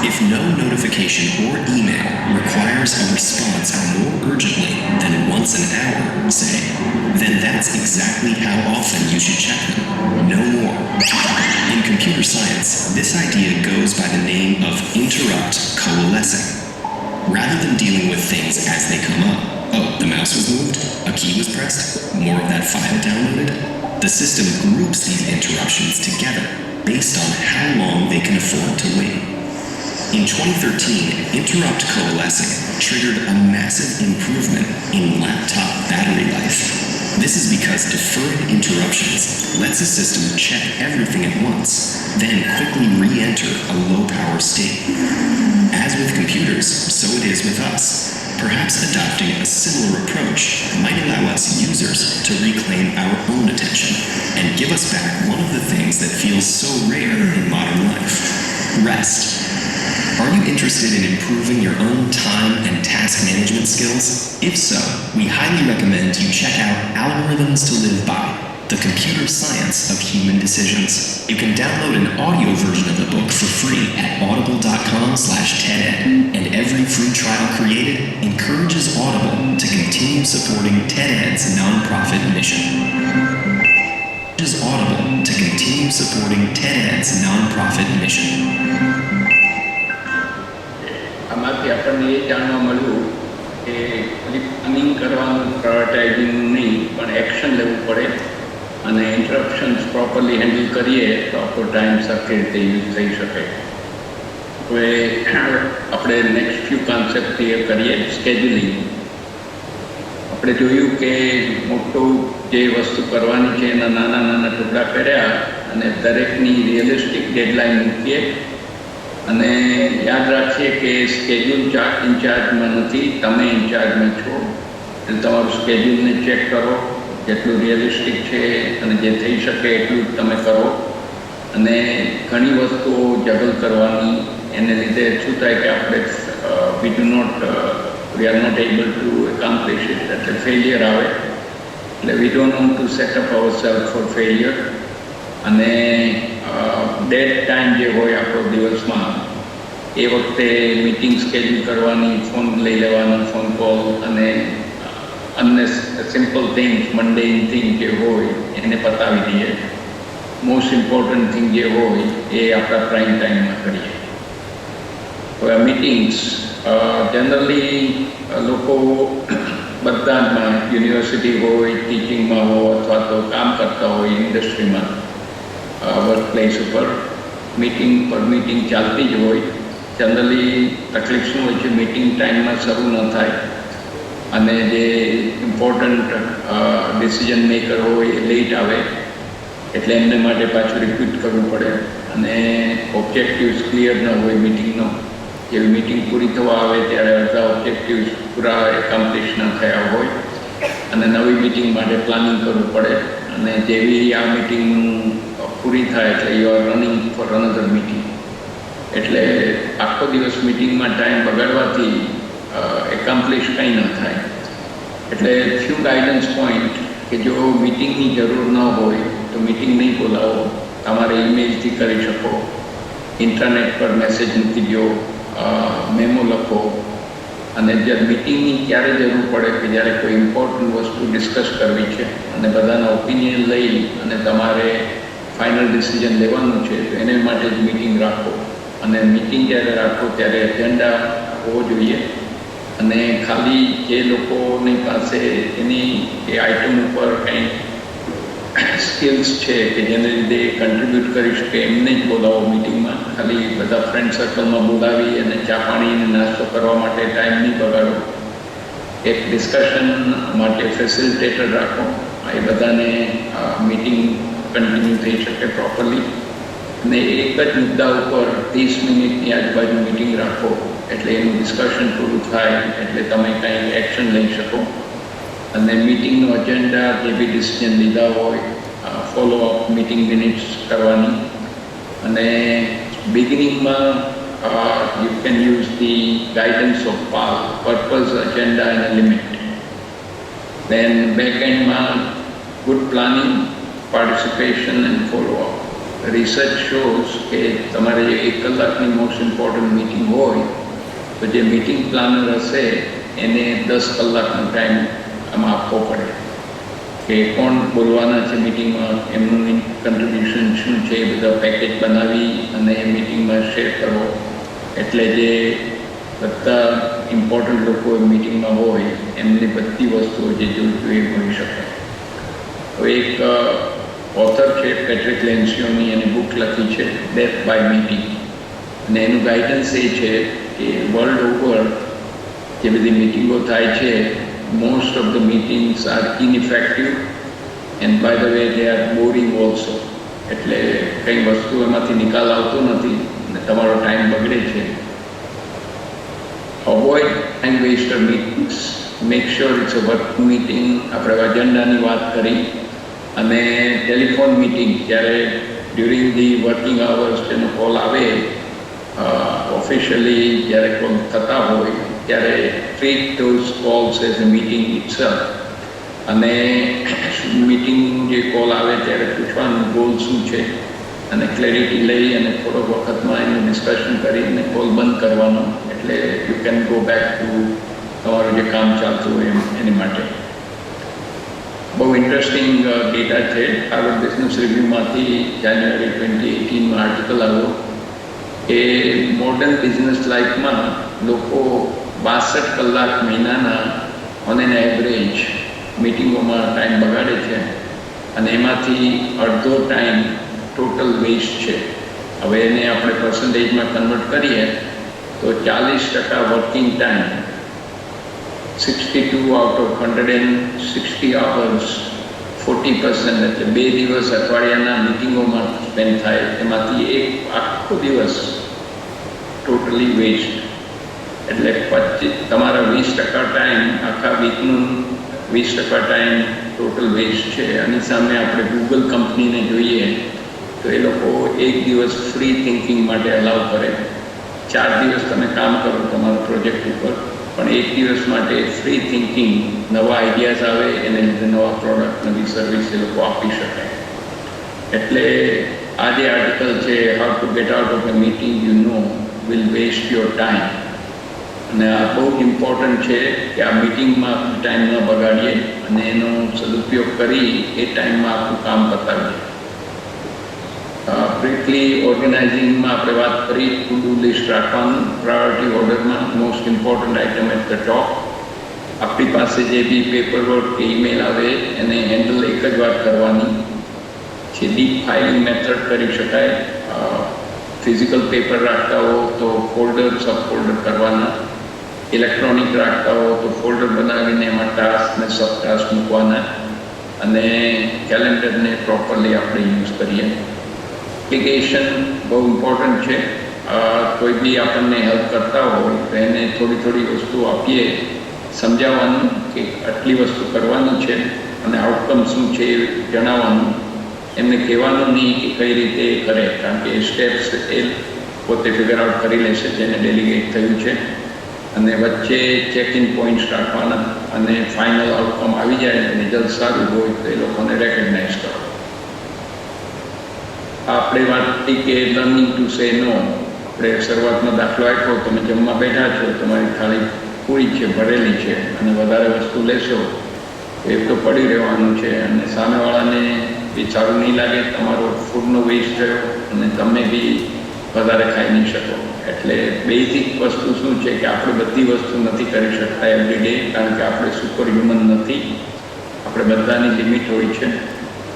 If no notification or email requires a response more urgently than once an hour, say, then that's exactly how often you should check them. No more. In computer science, this idea goes by the name of interrupt coalescing. Rather than dealing with things as they come up, oh, the mouse was moved, a key was pressed, more of that file downloaded, the system groups these interruptions together based on how long they can afford to wait. In 2013, interrupt coalescing triggered a massive improvement in laptop battery life. This is because deferred interruptions lets a system check everything at once, then quickly re-enter a low-power state. As with computers, so it is with us. Perhaps adopting a similar approach might allow us users to reclaim our own attention and give us back one of the things that feels so rare in modern life: rest. Are you interested in improving your own time and task management skills? If so, we highly recommend you check out Algorithms to Live By, The Computer Science of Human Decisions. You can download an audio version of the book for free at audible.com/TEDEd, and every free trial created encourages Audible to continue supporting TEDEd's nonprofit mission. Audible to continue supporting TEDEd's nonprofit mission. આમાંથી આપણને એ જાણવા મળ્યું કે પ્લાનિંગ કરવાનું, પ્રાયોરિટાઇઝિંગ નહીં, પણ એક્શન લેવું પડે અને ઇન્ટરપ્શન્સ પ્રોપરલી હેન્ડલ કરીએ તો આપણો ટાઈમ સરખી રીતે યુઝ થઈ શકે. હવે આપણે નેક્સ્ટ ફ્યુ કોન્સેપ્ટ ક્લિયર કરીએ. સ્કેડ્યુલિંગ. આપણે જોયું કે મોટું જે વસ્તુ કરવાની છે એના નાના નાના ટુકડા કર્યા અને દરેકની રિયલિસ્ટિક ડેડલાઇન મૂકીએ અને યાદ રાખીએ કે સ્કેડ્યુલ ઇન્ચાર્જમાં નથી, તમે ઇન્ચાર્જમાં છો. એટલે તમારું સ્કેડ્યુલને ચેક કરો, જેટલું રિયલિસ્ટિક છે અને જે થઈ શકે એટલું જ તમે કરો. અને ઘણી વસ્તુઓ જગલ કરવાની, એને લીધે શું થાય કે આપણે we are not able to accomplish it. એટલે ફેલિયર આવે. એટલે we don't want to set up ourselves for failure. અને ડેડ ટાઈમ જે હોય આપણો દિવસમાં એ વખતે મીટિંગ સ્કેડ્યુલ કરવાની, ફોન લઈ લેવાનો, ફોન કોલ, અને અન્ય સિમ્પલ થિંગ્સ, મંડેન થિંગ જે હોય એને પતાવી દઈએ. મોસ્ટ ઇમ્પોર્ટન્ટ થિંગ જે હોય એ આપણા પ્રાઇમ ટાઈમમાં કરીએ. હવે આ મીટિંગ્સ જનરલી લોકો બધામાં, યુનિવર્સિટી હોય, ટીચિંગમાં હોય અથવા તો કામ કરતા હોય ઇન્ડસ્ટ્રીમાં, વર્ક પ્લેસ ઉપર મીટિંગ ચાલતી જ હોય. જનરલી તકલીફ શું હોય છે, મીટિંગ ટાઈમમાં શરૂ ન થાય અને જે ઇમ્પોર્ટન્ટ ડિસિઝન મેકર હોય એ લેટ આવે, એટલે એમને માટે પાછું રિપીટ કરવું પડે. અને ઓબ્જેક્ટિવ્સ ક્લિયર ન હોય મીટિંગનો. જેવી મીટિંગ પૂરી થવા આવે ત્યારે અડધા ઓબ્જેક્ટિવ્સ પૂરા એકોમ્પ્લિશ ન થયા હોય અને નવી મીટિંગ માટે પ્લાનિંગ કરવું પડે. અને જેવી આ મીટિંગ પૂરી થાય એટલે you are running for another meeting. એટલે આખો દિવસ મીટિંગમાં ટાઈમ બગાડવાથી એકોમ્પ્લિશ કંઈ ન થાય. એટલે ફ્યુ ગાઈડન્સ પોઈન્ટ કે જો મીટિંગની જરૂર ન હોય તો મીટિંગ નહીં બોલાવો, તમારે ઈમેલથી કરી શકો, ઇન્ટરનેટ પર મેસેજ મૂકી દો, મેમો લખો. અને જ્યારે મીટિંગની ક્યારે જરૂર પડે કે જ્યારે કોઈ ઇમ્પોર્ટન્ટ વસ્તુ ડિસ્કસ કરવી છે અને બધાના ઓપિનિયન લઈ અને તમારે ફાઇનલ ડિસિઝન લેવાનું છે, તો એને માટે જ મીટિંગ રાખો. અને મીટિંગ જ્યારે રાખો ત્યારે એજન્ડા હોવો જોઈએ. અને ખાલી જે લોકોની પાસે એની એ આઇટમ ઉપર કંઈ સ્કિલ્સ છે કે જેને લીધે કન્ટ્રીબ્યુટ કરી શકે એમને જ બોલાવો મીટિંગમાં. ખાલી બધા ફ્રેન્ડ સર્કલમાં બોલાવી અને ચા પાણીને નાસ્તો કરવા માટે ટાઈમ નહીં બગાડો. એક ડિસ્કશન માટે ફેસિલિટેટર રાખો, એ બધાને મીટિંગ કન્ટિન્યુ થઈ શકે પ્રોપરલી. અને એક જ મુદ્દા ઉપર 30 મિનિટની આજુબાજુ મીટિંગ રાખો, એટલે એનું ડિસ્કશન પૂરું થાય એટલે તમે કંઈ એક્શન લઈ શકો. અને મીટિંગનો એજન્ડા, જે બી ડિસિઝન લીધા હોય, ફોલોઅપ મીટિંગ મિનિટ્સ કરવાની. અને બિગિનિંગમાં you can use the guidance of PAL, purpose, agenda and a limit. Then back end માં good planning, participation and follow-up. Research shows કે તમારે જે 1 કલાકની મોસ્ટ ઇમ્પોર્ટન્ટ મીટિંગ હોય તો જે મીટિંગ પ્લાનર હશે એને 10 કલાકનો ટાઈમ આમાં આપવો પડે કે કોણ બોલવાના છે મીટિંગમાં, એમનું કન્ટ્રીબ્યુશન શું છે એ બધા પેકેજ બનાવી અને એ મીટિંગમાં શેર કરવો. એટલે જે બધા ઇમ્પોર્ટન્ટ લોકો મીટિંગમાં હોય એમની બધી વસ્તુઓ જે જોઈતું એ હોઈ શકે. તો એક ઓથર છે પેટ્રિક લેન્સિયોની, એની બુક લખી છે ડેથ બાય મીટિંગ, અને એનું ગાઈડન્સ એ છે કે વર્લ્ડ ઓવર જે બધી મીટિંગો થાય છે, most of the meetings are ineffective and by the way they are boring also. એટલે કંઈ વસ્તુ એમાંથી નિકાલ આવતો નથી અને તમારો ટાઈમ બગડે છે. Avoid time waster meetings, make sure it's a work meeting. આપણે એજન્ડાની વાત કરી, અને ટેલિફોન મીટિંગ જ્યારે ડ્યુરિંગ ધી વર્કિંગ અવર્સ તેનો કોલ આવે, ઓફિશિયલી જ્યારે કોલ થતા હોય ત્યારે treat those calls as a meeting itself. અને મીટિંગ જે કોલ આવે ત્યારે પૂછવાનું ગોલ શું છે, અને ક્લેરિટી લઈ અને થોડોક વખતમાં એનું ડિસ્કશન કરીને કોલ બંધ કરવાનો. એટલે you can go back to તમારું જે કામ ચાલતું હોય એની માટે. બહુ ઇન્ટરેસ્ટિંગ ડેટા છે. હાર્વર્ડ બિઝનેસ રિવ્યૂમાંથી જાન્યુઆરી 2018માં આર્ટિકલ આવ્યો કે મોડર્ન બિઝનેસ લાઈફમાં લોકો 62 કલાક મહિનાના ઓન એન એવરેજ મીટિંગોમાં ટાઈમ બગાડે છે, અને એમાંથી અડધો ટાઈમ ટોટલ વેસ્ટ છે. હવે એને આપણે પર્સન્ટેજમાં કન્વર્ટ કરીએ તો 40% working time, 62 out of 160 hours, 40%, એટલે 2 દિવસ અઠવાડિયાના મીટિંગોમાં સ્પેન્ડ થાય, એમાંથી એક આખો દિવસ ટોટલી વેસ્ટ. એટલે તમારા 20% ટાઈમ આખા વીકનું 20% ટાઈમ ટોટલ વેસ્ટ છે. આની સામે આપણે ગૂગલ કંપનીને જોઈએ તો એ લોકો એક દિવસ ફ્રી થિંકિંગ માટે અલાઉ કરે. 4 દિવસ તમે કામ કરો તમારા પ્રોજેક્ટ ઉપર, પણ એક દિવસ માટે ફ્રી થિંકિંગ, નવા આઈડિયાઝ આવે એને લીધે નવા પ્રોડક્ટ, નવી સર્વિસ એ લોકો આપી શકે. એટલે આ જે આર્ટિકલ છે how to get out of a meeting you know will waste your time, અને આ બહુ જ ઇમ્પોર્ટન્ટ છે કે આ મીટિંગમાં ટાઈમ ન બગાડીએ અને એનો સદુપયોગ કરી એ ટાઈમમાં આપણું કામ પતાવીએ. બ્રીફલી ઓર્ગેનાઇઝિંગમાં આપણે વાત કરી, ટુ ડુ લિસ્ટ રાખવાનું પ્રાયોરિટી ઓર્ડરમાં, most important item at the top. આપણી પાસે જે બી પેપર વર્ક કે ઈમેલ આવે એને હેન્ડલ એક જ વાર કરવાની છે. ડીપ ફાઇલિંગ મેથડ કરી શકાય. ફિઝિકલ પેપર રાખતા હો તો ફોલ્ડર સબ ફોલ્ડર કરવાના, ઇલેક્ટ્રોનિક રાખતા હો તો ફોલ્ડર બનાવીને એમાં ટાસ્ક ને સબ ટાસ્ક મૂકવાના, અને કેલેન્ડરને પ્રોપરલી આપણે યુઝ કરીએ. એપ્લિકેશન બહુ ઇમ્પોર્ટન્ટ છે. કોઈ બી આપણને હેલ્પ કરતા હોય તો એને થોડી થોડી વસ્તુ આપીએ, સમજાવવાનું કે આટલી વસ્તુ કરવાનું છે અને આઉટકમ શું છે એ જણાવવાનું. એમને કહેવાનું નહીં કે કઈ રીતે કરે, કારણ કે એ સ્ટેપ્સ એ પોતે ફિગર આઉટ કરી લેશે જેને ડેલિગેટ થયું છે. અને વચ્ચે ચેક ઇન પોઈન્ટ્સ રાખવાના, અને ફાઇનલ આઉટકમ આવી જાય અને રિઝલ્ટ સારું હોય તો એ લોકોને રેકગ્નાઇઝ કરો. આપણે વાત કરી કે લર્નિંગ ટુ સે નો. આપણે શરૂઆતમાં દાખલો આપ્યો, તમે જમવા બેઠા છો, તમારી થાળી પૂરી છે, ભરેલી છે, અને વધારે વસ્તુ લેશો એ તો પડી રહેવાનું છે, અને સામેવાળાને બી સારું નહીં લાગે, તમારો ફૂડનો વેસ્ટ થયો અને તમે બી વધારે ખાઈ નહીં શકો. એટલે બેઝિક વસ્તુ શું છે કે આપણે બધી વસ્તુ નથી કરી શકતા એવરી ડે, કારણ કે આપણે સુપર હ્યુમન નથી. આપણે બધાની લિમિટ હોય છે,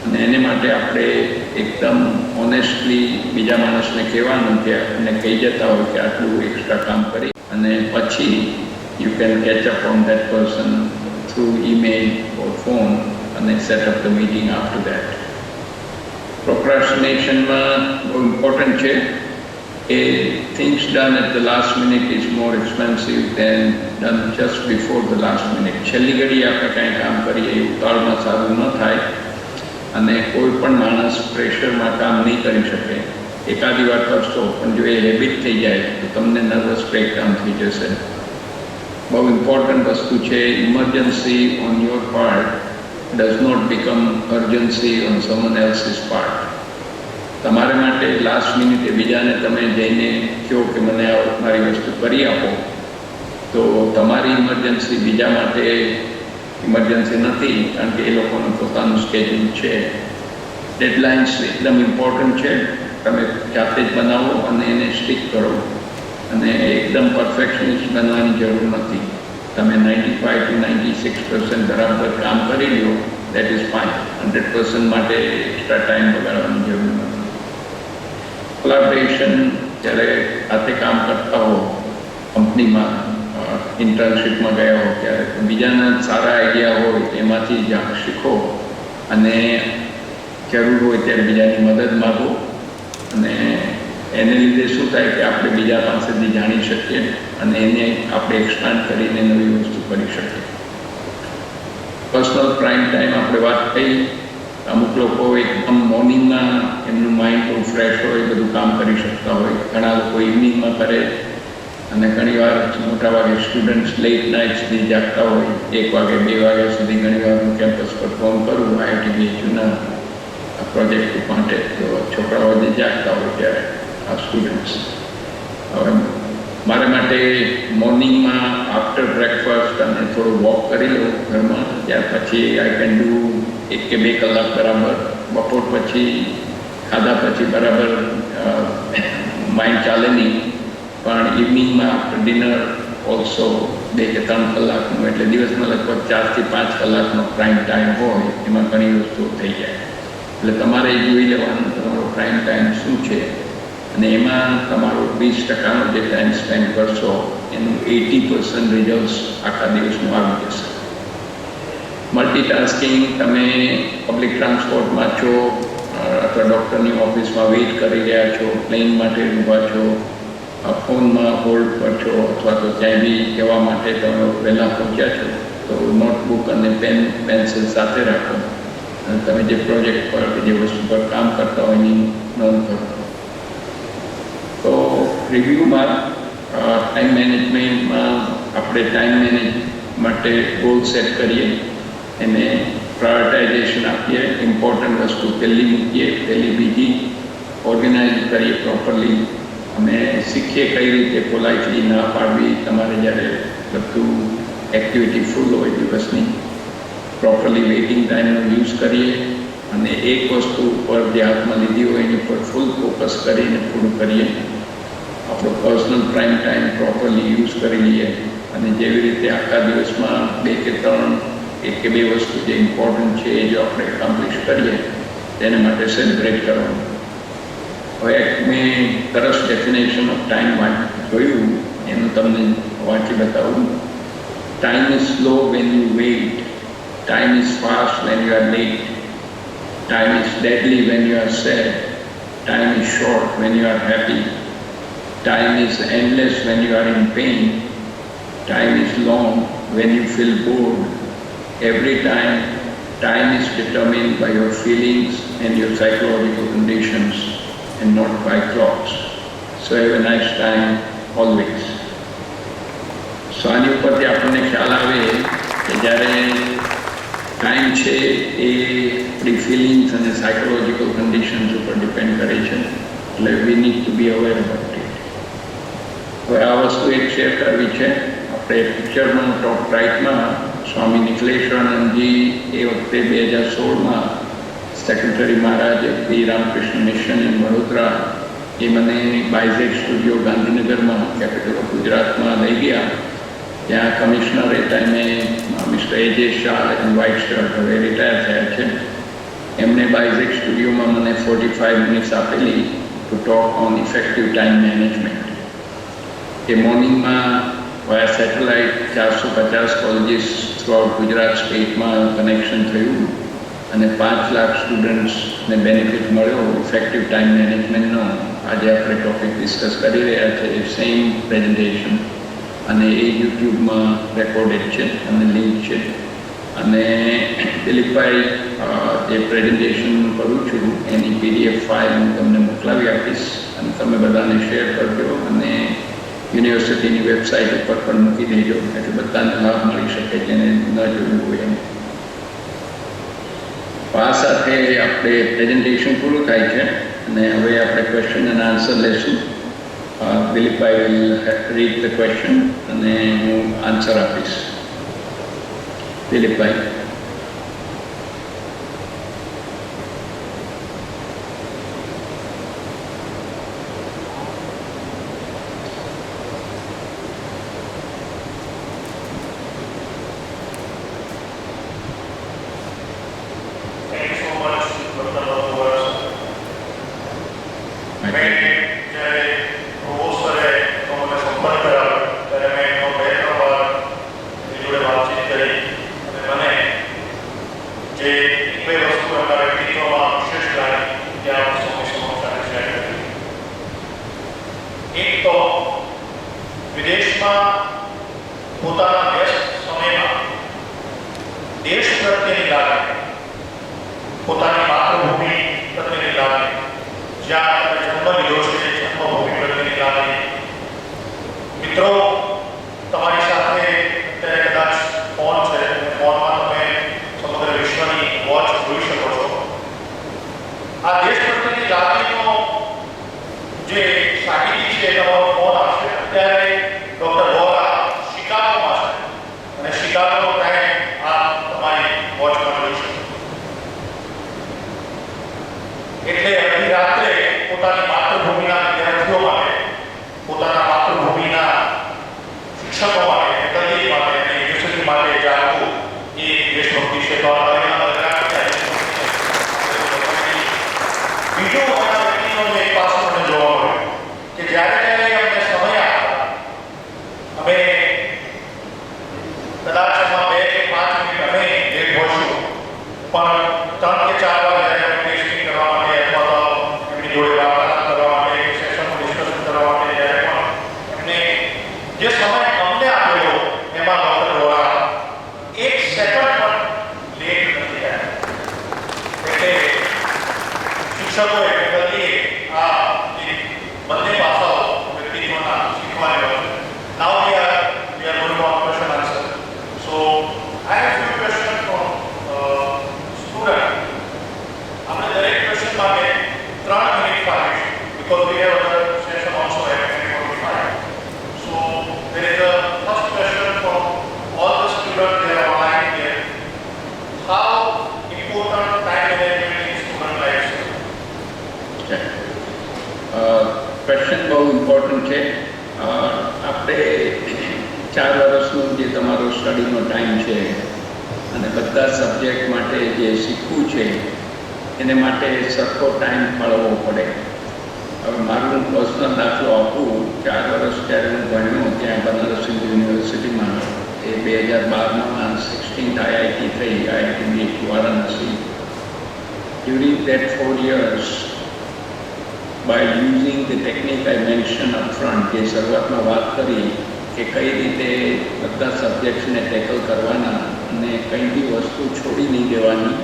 અને એને માટે આપણે એકદમ ઓનેસ્ટલી બીજા માણસને કહેવાનું કે અને કહી જતા હોય કે આટલું એક્સ્ટ્રા કામ કરી, અને પછી you can catch up on that person through email or phone અને set up the meeting after that. પ્રોક્રાસ્ટિનેશનમાં બહુ ઇમ્પોર્ટન્ટ છે કે things done at the last minute is more expensive than done just before the last minute. છેલ્લી ઘડી આપણે કાંઈ કામ કરીએ એ ઉતાવળમાં સારું ન થાય, અને કોઈ પણ માણસ પ્રેશરમાં કામ નહીં કરી શકે એકાદી વાર કરશો, પણ જો એ હેબિટ થઈ જાય તો તમને નર્વસ બ્રેકડાઉન થઈ જશે. બહુ ઇમ્પોર્ટન્ટ વસ્તુ છે. Emergency on your part does not become urgency on someone else's part. તમારે માટે લાસ્ટ મિનિટે બીજાને તમે જઈને કહો કે મને મારી વસ્તુ કરી આપો, તો તમારી ઇમરજન્સી બીજા માટે ઇમરજન્સી નથી, કારણ કે એ લોકોનું પોતાનું સ્કેડ્યુલ છે. ડેડલાઇન્સ એકદમ ઇમ્પોર્ટન્ટ છે. તમે જાતે જ બનાવો અને એને સ્ટીક કરો, અને એકદમ પરફેક્શનિસ્ટ બનવાની જરૂર નથી. તમે 95 to 96% બરાબર કામ કરી લો, દેટ ઇઝ ફાઇન. 100% માટે એક્સ્ટ્રા ટાઈમ બગાડવાની જરૂર નથી. કોલેબોરેશન, જ્યારે સાથે કામ કરતા હો, કંપનીમાં ઇન્ટર્નશીપમાં ગયા હો, ત્યારે બીજાના સારા આઈડિયા હોય એમાંથી જ શીખો, અને જરૂર હોય ત્યારે બીજાની મદદ માગો. અને એને લીધે શું થાય કે આપણે બીજા પાસેથી જાણી શકીએ અને એને આપણે એક્સપાન્ડ કરીને નવી વસ્તુ કરી શકીએ. પર્સનલ પ્રાઇમ ટાઈમ આપણે વાત થઈ. અમુક લોકો એકદમ મોર્નિંગમાં એમનું માઇન્ડ બહુ ફ્રેશ હોય, બધું કામ કરી શકતા હોય. ઘણા લોકો ઇવનિંગમાં કરે, અને ઘણીવાર મોટાભાગે સ્ટુડન્ટ્સ લેટ નાઇટ સુધી જાગતા હોય, 1 વાગે 2 વાગ્યા સુધી. ઘણીવાર હું કેમ્પસ પર ફોન કરું IIT પ્રોજેક્ટ માટે, તો છોકરાઓ જે જાગતા હોય ત્યારે આ સ્ટુડન્ટ્સ. હવે મારા માટે મોર્નિંગમાં આફ્ટર બ્રેકફાસ્ટ અને થોડું વોક કરી લઉં ઘરમાં, ત્યાર પછી આઈ કેન ડુ 1 કે 2 કલાક બરાબર. બપોર પછી ખાધા પછી બરાબર માઇન્ડ ચાલે નહીં, પણ ઇવનિંગમાં આફ્ટર ડિનર ઓલ્સો 2 કે 3 કલાકનું, એટલે દિવસમાં લગભગ 4 થી 5 કલાકનો પ્રાઇમ ટાઈમ હોય, એમાં ઘણી વસ્તુઓ થઈ જાય. એટલે તમારે જોઈ લેવાનું તમારો પ્રાઇમ ટાઈમ શું છે, અને એમાં તમારો 20%નો જે ટાઈમ સ્પેન્ડ કરશો એનું 80% રિઝલ્ટ્સ આખા દિવસનું આવી જશે. મલ્ટીટાસ્કિંગ, તમે પબ્લિક ટ્રાન્સપોર્ટમાં છો અથવા ડૉક્ટરની ઓફિસમાં વેઇટ કરી રહ્યા છો, પ્લેન માટે ઊભા છો, ફોનમાં હોલ્ડ પર છો, અથવા તો ક્યાંય બી જવા માટે તમે વહેલા પહોંચ્યા છો, તો નોટબુક અને પેન્સિલ સાથે રાખો, અને તમે જે પ્રોજેક્ટ પર કે જે વસ્તુ પર કામ કરતા હોય એની નોંધ કરો. તો રિવ્યૂમાં ટાઈમ મેનેજમેન્ટમાં આપણે ટાઈમ મેનેજ માટે ગોલ સેટ કરીએ, એને પ્રાયોરિટાઇઝેશન આપીએ, ઇમ્પોર્ટન્ટ વસ્તુ પહેલી મૂકીએ, પહેલી બીજી ઓર્ગેનાઇઝ કરીએ પ્રોપરલી, અને શીખીએ કઈ રીતે પોલાઇટલી ના પાડવી. તમારે જ્યારે બધું એક્ટિવિટી ફૂલ હોય દિવસની, પ્રોપરલી વેઇટિંગ ટાઈમનો યુઝ કરીએ, અને એક વસ્તુ ઉપર જે હાથમાં લીધી હોય એની પર ફૂલ ફોકસ કરીને પૂરું કરીએ. આપણો personal prime time properly use કરી લઈએ, અને જેવી રીતે આખા દિવસમાં 2 કે 3 1 કે 2 વસ્તુ જે ઇમ્પોર્ટન્ટ છે એ જો આપણે એકોમ્પ્લિશ કરીએ, તેના માટે સેલિબ્રેટ કરવાનું. હવે મેં સરસ ડેફિનેશન ઓફ ટાઈમ જોયું, એનું તમને વાંચી બતાવું. Time is slow when you wait, time is fast when you are late, time is deadly when you are sad, time is short when you are happy, time is endless when you are in pain, time is long when you feel bored. Every time is determined by your feelings and your psychological conditions and not by clocks. So have a nice time always. So આની ઉપરથી આપણને ખ્યાલ આવે કે જ્યારે ટાઈમ છે એ આપણી ફિલિંગ્સ અને સાયકોલોજીકલ કન્ડિશન્સ ઉપર ડિપેન્ડ કરે છે, એટલે we need to B aware about it. હવે આ વસ્તુ એક શેર કરવી છે. આપણે પિક્ચરમાં ટોપ રાઇટમાં સ્વામી નિખિલેશ્વરાનંદજી એ વખતે 2016માં secretary Maharaj Shri Ramakrishna mission in Vadodara, એ મને બાયઝેક સ્ટુડિયો ગાંધીનગરમાં કેપિટલ ઓફ ગુજરાતમાં લઈ ગયા. ત્યાં કમિશનર એ ટાઈમે mister AJ Shah white shirt, હવે રિટાયર થયા છે, એમણે બાયઝેક સ્ટુડિયોમાં મને 45 મિનિટ્સ આપેલી to talk on effective time management. એ મોર્નિંગમાં via satellite 450 colleges throughout Gujarat સ્ટેટમાં કનેક્શન થયું, અને 5 લાખ સ્ટુડન્ટ્સને બેનિફિટ મળ્યો ઇફેક્ટિવ ટાઈમ મેનેજમેન્ટનો. આજે આપણે ટોપિક ડિસ્કસ કરી રહ્યા છે, એ સેમ પ્રેઝન્ટેશન, અને એ યુટ્યુબમાં રેકોર્ડેડ છે અને લિંક છે. અને દિલીપભાઈ જે પ્રેઝન્ટેશન કરું છું એની PDF ફાઇલ હું તમને મોકલાવી આપીશ. તમે બધાને શેર કરજો અને યુનિવર્સિટીની વેબસાઇટ ઉપર પણ મૂકી દેજો એટલે બધાને લાભ મળી શકે જેને ન જોયું હોય એમ. આ સાથે આપણે પ્રેઝન્ટેશન પૂરું થાય છે અને હવે આપણે ક્વેશ્ચન એન્ડ આન્સર લેશું. દિલીપભાઈ વિલ રીડ ધ ક્વેશ્ચન અને હું આન્સર આપીશ. દિલીપભાઈ. ક્વેશ્ચન બહુ ઇમ્પોર્ટન્ટ છે. આપણે 4 વર્ષનું જે તમારો સ્ટડીનો ટાઈમ છે અને બધા સબ્જેક્ટ માટે જે શીખવું છે એને માટે સરખો ટાઈમ ફાળવવો પડે. હવે મારું પર્સનલ દાખલો આપું. 4 વર્ષ જ્યારે હું ભણ્યો ત્યાં બનારસ હિન્દુ યુનિવર્સિટીમાં એ 2012માં 16th IIT થઈ, IIT Varanasi. During that 4 years, by using the technique I mentioned up front, જે શરૂઆતમાં વાત કરી કે કઈ રીતે બધા સબ્જેક્ટ્સને ટેકલ કરવાના અને કંઈ બી વસ્તુ છોડી નહીં દેવાની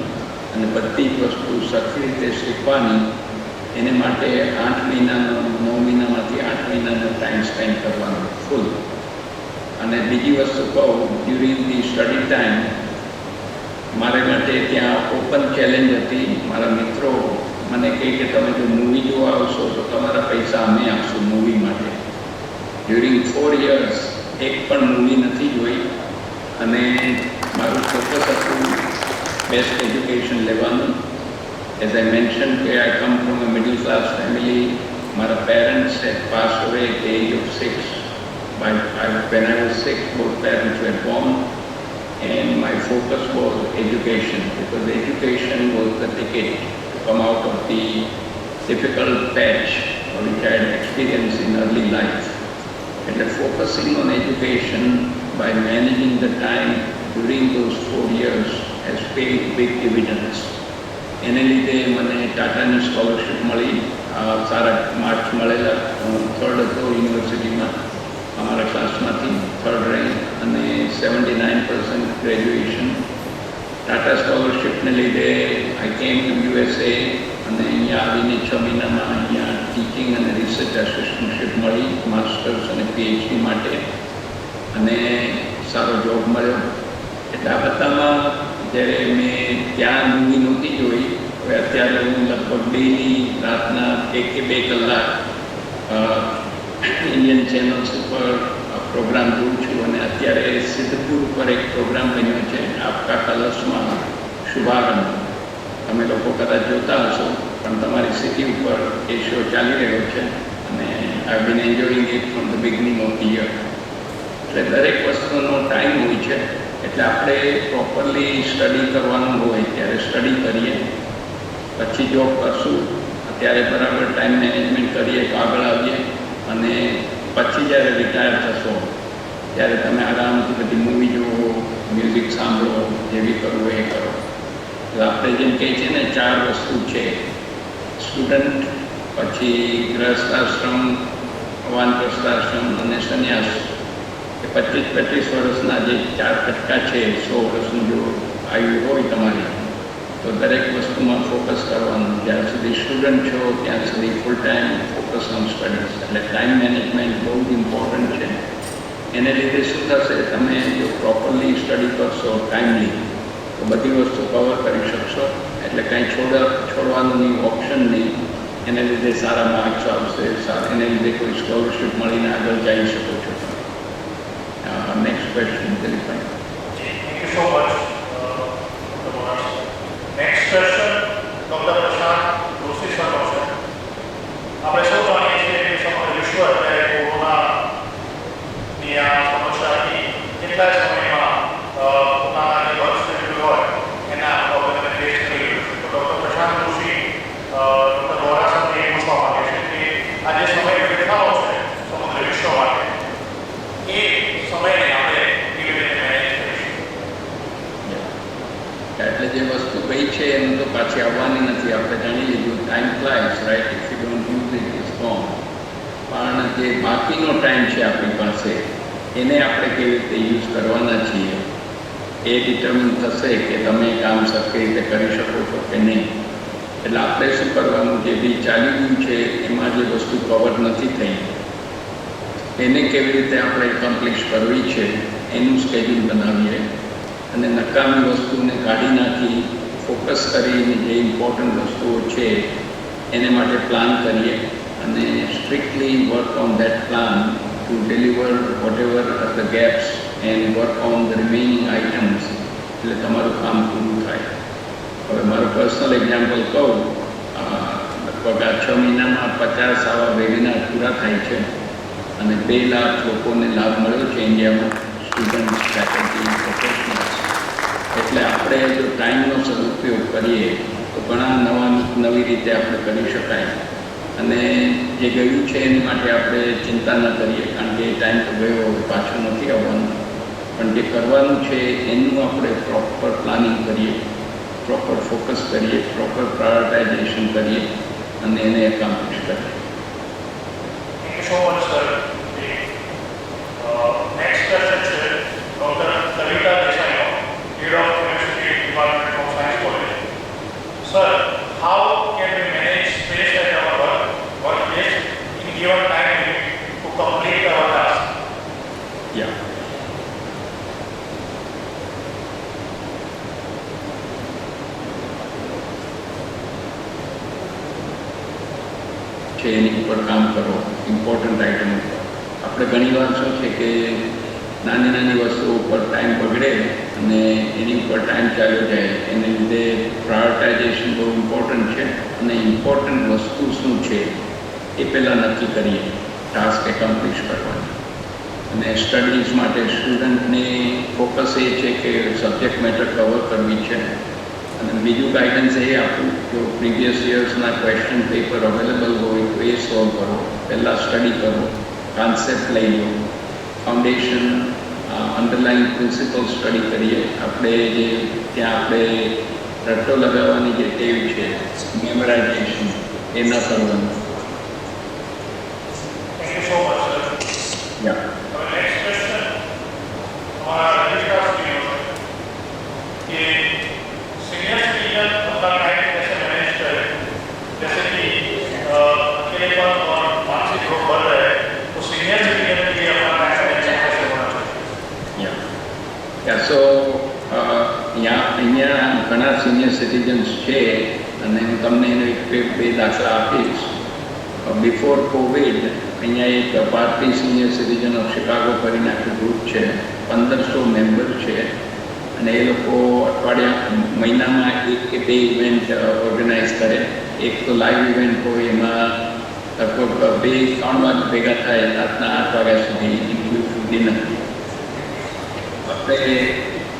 અને બધી જ વસ્તુ સરખી રીતે શીખવાની, એને માટે 8 મહિનાનો 9 મહિનામાંથી 8 મહિનાનો ટાઈમ સ્પેન્ડ કરવાનો ફૂલ. અને બીજી વસ્તુ કહું, ડ્યુરિંગ ધી સ્ટડી ટાઈમ મારે માટે ત્યાં ઓપન ચેલેન્જ હતી. મારા મિત્રો મને કહે કે તમે જો મૂવી જોવા આવશો તો તમારા પૈસા અમે આપશું મૂવી માટે. ડ્યુરિંગ 4 years એક પણ મૂવી નથી જોઈ અને મારું ફોકસ હતું બેસ્ટ એજ્યુકેશન લેવાનું. એઝ આઈ મેન્શન કે I come from a middle class family. મારા parents had passed away at the age of 6. When I was 6, both parents were born. And my focus was education, because education was the ticket to come out of the difficult patch which I had experienced in early life. And focusing on education by managing the time during those 4 years has paid big dividends. એને લીધે મને ટાટાની સ્કોલરશિપ મળી. સારા માર્ક્સ મળેલા. હું 3rd હતો યુનિવર્સિટીમાં અમારા ક્લાસમાંથી, 3rd રેન્ક અને 79% ગ્રેજ્યુએશન. ટાટા સ્કોલરશિપને લીધે આઈ કેમ ટુ USA અને અહીંયા આવીને 6 મહિનામાં અહીંયા ટીચિંગ અને રિસર્ચ આસિસ્ટન્ટશીપ મળી માસ્ટર્સ અને પીએચડી માટે, અને સારો જોબ મળ્યો. એટલે આ બધામાં જ્યારે મેં ત્યાં મૂવી નહોતી જોઈ, હવે અત્યારે હું લગભગ ડેલી રાતના 1 કે 2 કલાક ઇન્ડિયન ચેનલ્સ ઉપર પ્રોગ્રામ જોઉં છું. અને અત્યારે સિદ્ધપુર ઉપર એક પ્રોગ્રામ બન્યો છે આપકા કલર્સમાં શુભારંભ. તમે લોકો કદાચ જોતા હશો, પણ તમારી સિટી ઉપર એ શો ચાલી રહ્યો છે અને I been enjoying it from the beginning of the year. એટલે દરેક વસ્તુનો ટાઈમ હોય છે, એટલે આપણે પ્રોપરલી સ્ટડી કરવાનું હોય ત્યારે સ્ટડી કરીએ, પછી જોબ કરશું ત્યારે બરાબર ટાઈમ મેનેજમેન્ટ કરીએ તો આગળ આવીએ, અને પછી જ્યારે રિટાયર થશો ત્યારે તમે આરામથી બધી મૂવી જુઓ, મ્યુઝિક સાંભળો, જેવી કરવું એ કરો. એટલે આપણે જેમ કહે છે ને 4 વસ્તુ છે: સ્ટુડન્ટ, પછી ગૃહસ્થાશ્રમ, વાનપ્રસ્થાશ્રમ અને સંન્યાસ. એ 25-25 વર્ષના જે 4 કટકા છે, 100 વર્ષનું જો આયુ હોય તમારી, તો દરેક વસ્તુમાં ફોકસ કરવાનું. જ્યાં સુધી સ્ટુડન્ટ છો ત્યાં સુધી full time focus on studies. એટલે ટાઈમ મેનેજમેન્ટ બહુ જ ઇમ્પોર્ટન્ટ છે. એને લીધે શું થશે, તમે જો પ્રોપરલી સ્ટડી કરશો ટાઈમલી, તો બધી વસ્તુ કવર કરી શકશો. એટલે કંઈ છોડવાનું નહીં, ઓપ્શન નહીં. એને લીધે સારા માર્ક્સ આવશે, એને લીધે કોઈ સ્કોલરશીપ મળીને આગળ જઈ શકો છો. Next question Dilipbhai. Thank you so much, Dr. Monas. Next question, Dr. Prashant Doshi sir આવશે. આપણે સૌ જાણીએ છીએ કે સમગ્ર વિશ્વ અત્યારે કોરોનાની આ સમસ્યાથી કેટલા સમયમાં પોતાના જે વર્ક શેડ્યુલ હોય એના પ્રોબ્લેમને ફેસ કરી રહ્યું છે. તો ડૉક્ટર પ્રશાંત જોશી ડૉક્ટર વોરા સાથે એ પૂછવા માંગે છે કે આ જે સમય બેઠાનો છે સમગ્ર વિશ્વ માટે, એ સમયને આપણે કેવી રીતે મેનેજ કરીશું? એટલે જે વસ્તુ કઈ છે એમ તો પાછી આવવાની નથી. આપણે જાણી લીધું time flies, right? If you don't use it is gone. પણ જે બાકીનો ટાઈમ છે આપણી પાસે, એને આપણે કેવી રીતે યુઝ કરવાના છીએ એ ડિટર્મિન થશે કે તમે કામ સરખી રીતે કરી શકો છો કે નહીં. એટલે આપણે શું કરવાનું, જે બી ચાલી ગયું છે એમાં જે વસ્તુ કવર નથી થઈ એને કેવી રીતે આપણે કમ્પ્લીટ કરવી છે એનું સ્કેડ્યુલ બનાવીએ, અને નકામી વસ્તુને કાઢી નાખી ફોકસ કરીને જે ઇમ્પોર્ટન્ટ વસ્તુઓ છે એને માટે પ્લાન કરીએ, અને strictly work on that plan to deliver whatever are the gaps and work on the remaining items. એટલે તમારું કામ પૂરું થાય. હવે મારું પર્સનલ એક્ઝામ્પલ કહું, લગભગ આ 6 મહિનામાં 50 આવા વેબિનાર પૂરા થાય છે, અને 2 લાખ લોકોને લાભ મળ્યો છે ઇન્ડિયામાં, સ્ટુડન્ટ્સ, ફેકલ્ટી, પ્રોફેશનલ્સ. એટલે આપણે જો ટાઈમનો સદુપયોગ કરીએ તો ઘણા નવી રીતે આપણે કરી શકાય. અને જે ગયું છે એની માટે આપણે ચિંતા ન કરીએ, કારણ કે એ ટાઈમ તો ગયો, પાછો નથી આવવાનો. પણ જે કરવાનું છે એનું આપણે પ્રોપર પ્લાનિંગ કરીએ, પ્રોપર ફોકસ કરીએ, પ્રોપર પ્રાયોરિટાઇઝેશન કરીએ, અને એને એકોમ્પ્લિશ કરીએ. Thank you so much, sir. Next question છે doctor Kavita Desai, Head of Chemistry Department of Science College. Sir, how can we manage space at our workplace in given time limit to complete our task? Yeah. છે એની ઉપર કામ કરો, ઇમ્પોર્ટન્ટ આઇટમ ઉપર. આપણે ઘણીવાર શું છે કે નાની નાની વસ્તુઓ ઉપર ટાઈમ બગડે અને એની ઉપર ટાઈમ ચાલ્યો જાય. એને લીધે પ્રાયોરિટાઇઝેશન બહુ ઇમ્પોર્ટન્ટ છે, અને ઇમ્પોર્ટન્ટ વસ્તુ શું છે એ પહેલાં નક્કી કરીએ ટાસ્ક એકોમ્પ્લિશ કરવાની. અને સ્ટડીઝ માટે સ્ટુડન્ટને ફોકસ એ છે કે સબ્જેક્ટ મેટર કવર કરવી છે. અને બીજું ગાઈડન્સ એ આપવું, જો પ્રીવિયસ યર્સના ક્વેશ્ચન પેપર અવેલેબલ હોય તો એ સોલ્વ કરો, પહેલાં સ્ટડી કરો, કોન્સેપ્ટ લઈ લો, ફાઉન્ડેશન, અંડરલાઇન પ્રિન્સિપલ સ્ટડી કરીએ. આપણે જે ત્યાં આપણે રટ્ટો લગાવવાની જે ટેવ છે, મેમરાઇઝેશન, એ ન કરવાનું. Thank you so much, sir. Yeah. Our next question, हमारा रजिस्ट्रार श्री कि सीनियर सिटीजन अपना टाइम कैसे मैनेज करें बन रहे हैं तो सीनियर सिटीजन के लिए अपना वैक्सीनेशन कैसे होना चाहिए? યા સો અહીંયા ઘણા સિનિયર સિટીઝન્સ છે અને હું તમને એનો એક બે દાખલા આપીશ. બિફોર કોવિડ અહીંયા એક ભારતીય સિનિયર સિટીઝન ઓફ શિકાગો કરીને આખું ગ્રુપ છે, 1500 મેમ્બર છે અને એ લોકો મહિનામાં 1 કે 2 ઇવેન્ટ ઓર્ગેનાઇઝ કરે. એક તો લાઈવ ઇવેન્ટ હોય, એમાં લગભગ 2-3 વાગે ભેગા થાય રાતના 8 વાગ્યા સુધી ઇન્ક્લુડ ડિનર. આપણે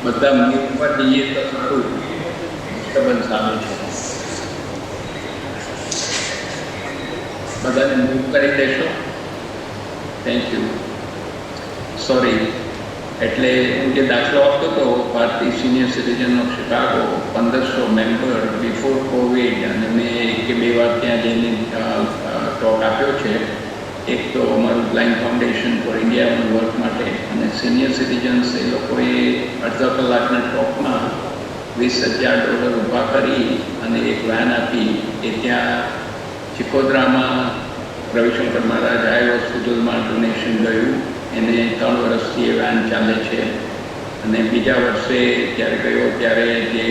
બધા મ્યુટ પર જઈએ તો સારું, ડિસ્ટર્બન્સ આવે છે. બધાને મ્યુટ કરી દેશો. Thank you. સોરી. એટલે હું જે દાખલો આપતો હતો, ભારતીય senior citizen of Chicago 1500 member before Covid, અને મેં 1 કે 2 વાર ત્યાં જઈને ટોક આપ્યો છે. એક તો અમારું બ્લાઇન્ડ ફાઉન્ડેશન ફોર ઇન્ડિયામાં વર્ક માટે, અને સિનિયર સિટીઝન્સ એ લોકોએ અડધા કલાકના ટોકમાં $20,000 ઊભા કરી અને એક વેન આપી. એ ત્યાં ચિકોદ્રામાં રવિશંકર મહારાજ આઈ હોસ્પિટલમાં ડોનેશન ગયું. એને 3 વર્ષથી એ વેન ચાલે છે અને બીજા વર્ષે જ્યારે ગયો ત્યારે જે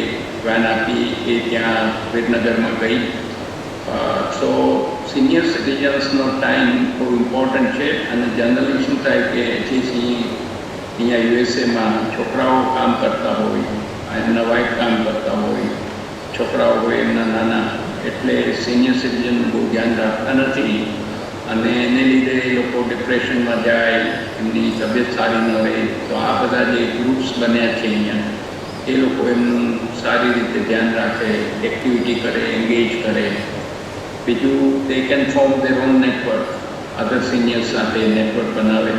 વેન આપી એ ત્યાં વિરનગરમાં ગઈ. સો સિનિયર સિટીઝન્સનો ટાઈમ બહુ ઇમ્પોર્ટન્ટ છે. અને જનરલી શું થાય કે એટલીસ્ટ અહીંયા યુએસએમાં છોકરાઓ કામ કરતા હોય, એમના વાઇફ કામ કરતા હોય, છોકરાઓ હોય એમના નાના, એટલે સિનિયર સિટીઝન બહુ ધ્યાન રાખતા નથી અને એને લીધે એ લોકો ડિપ્રેશનમાં જાય, એમની તબિયત સારી ન રહે. તો આ બધા જે ગ્રુપ્સ બન્યા છે અહીંયા, એ લોકો એમનું સારી રીતે ધ્યાન રાખે, એક્ટિવિટી કરે, એન્ગેજ કરે. બીજું they can form there on network, other seniors સાથે નેટવર્ક બનાવે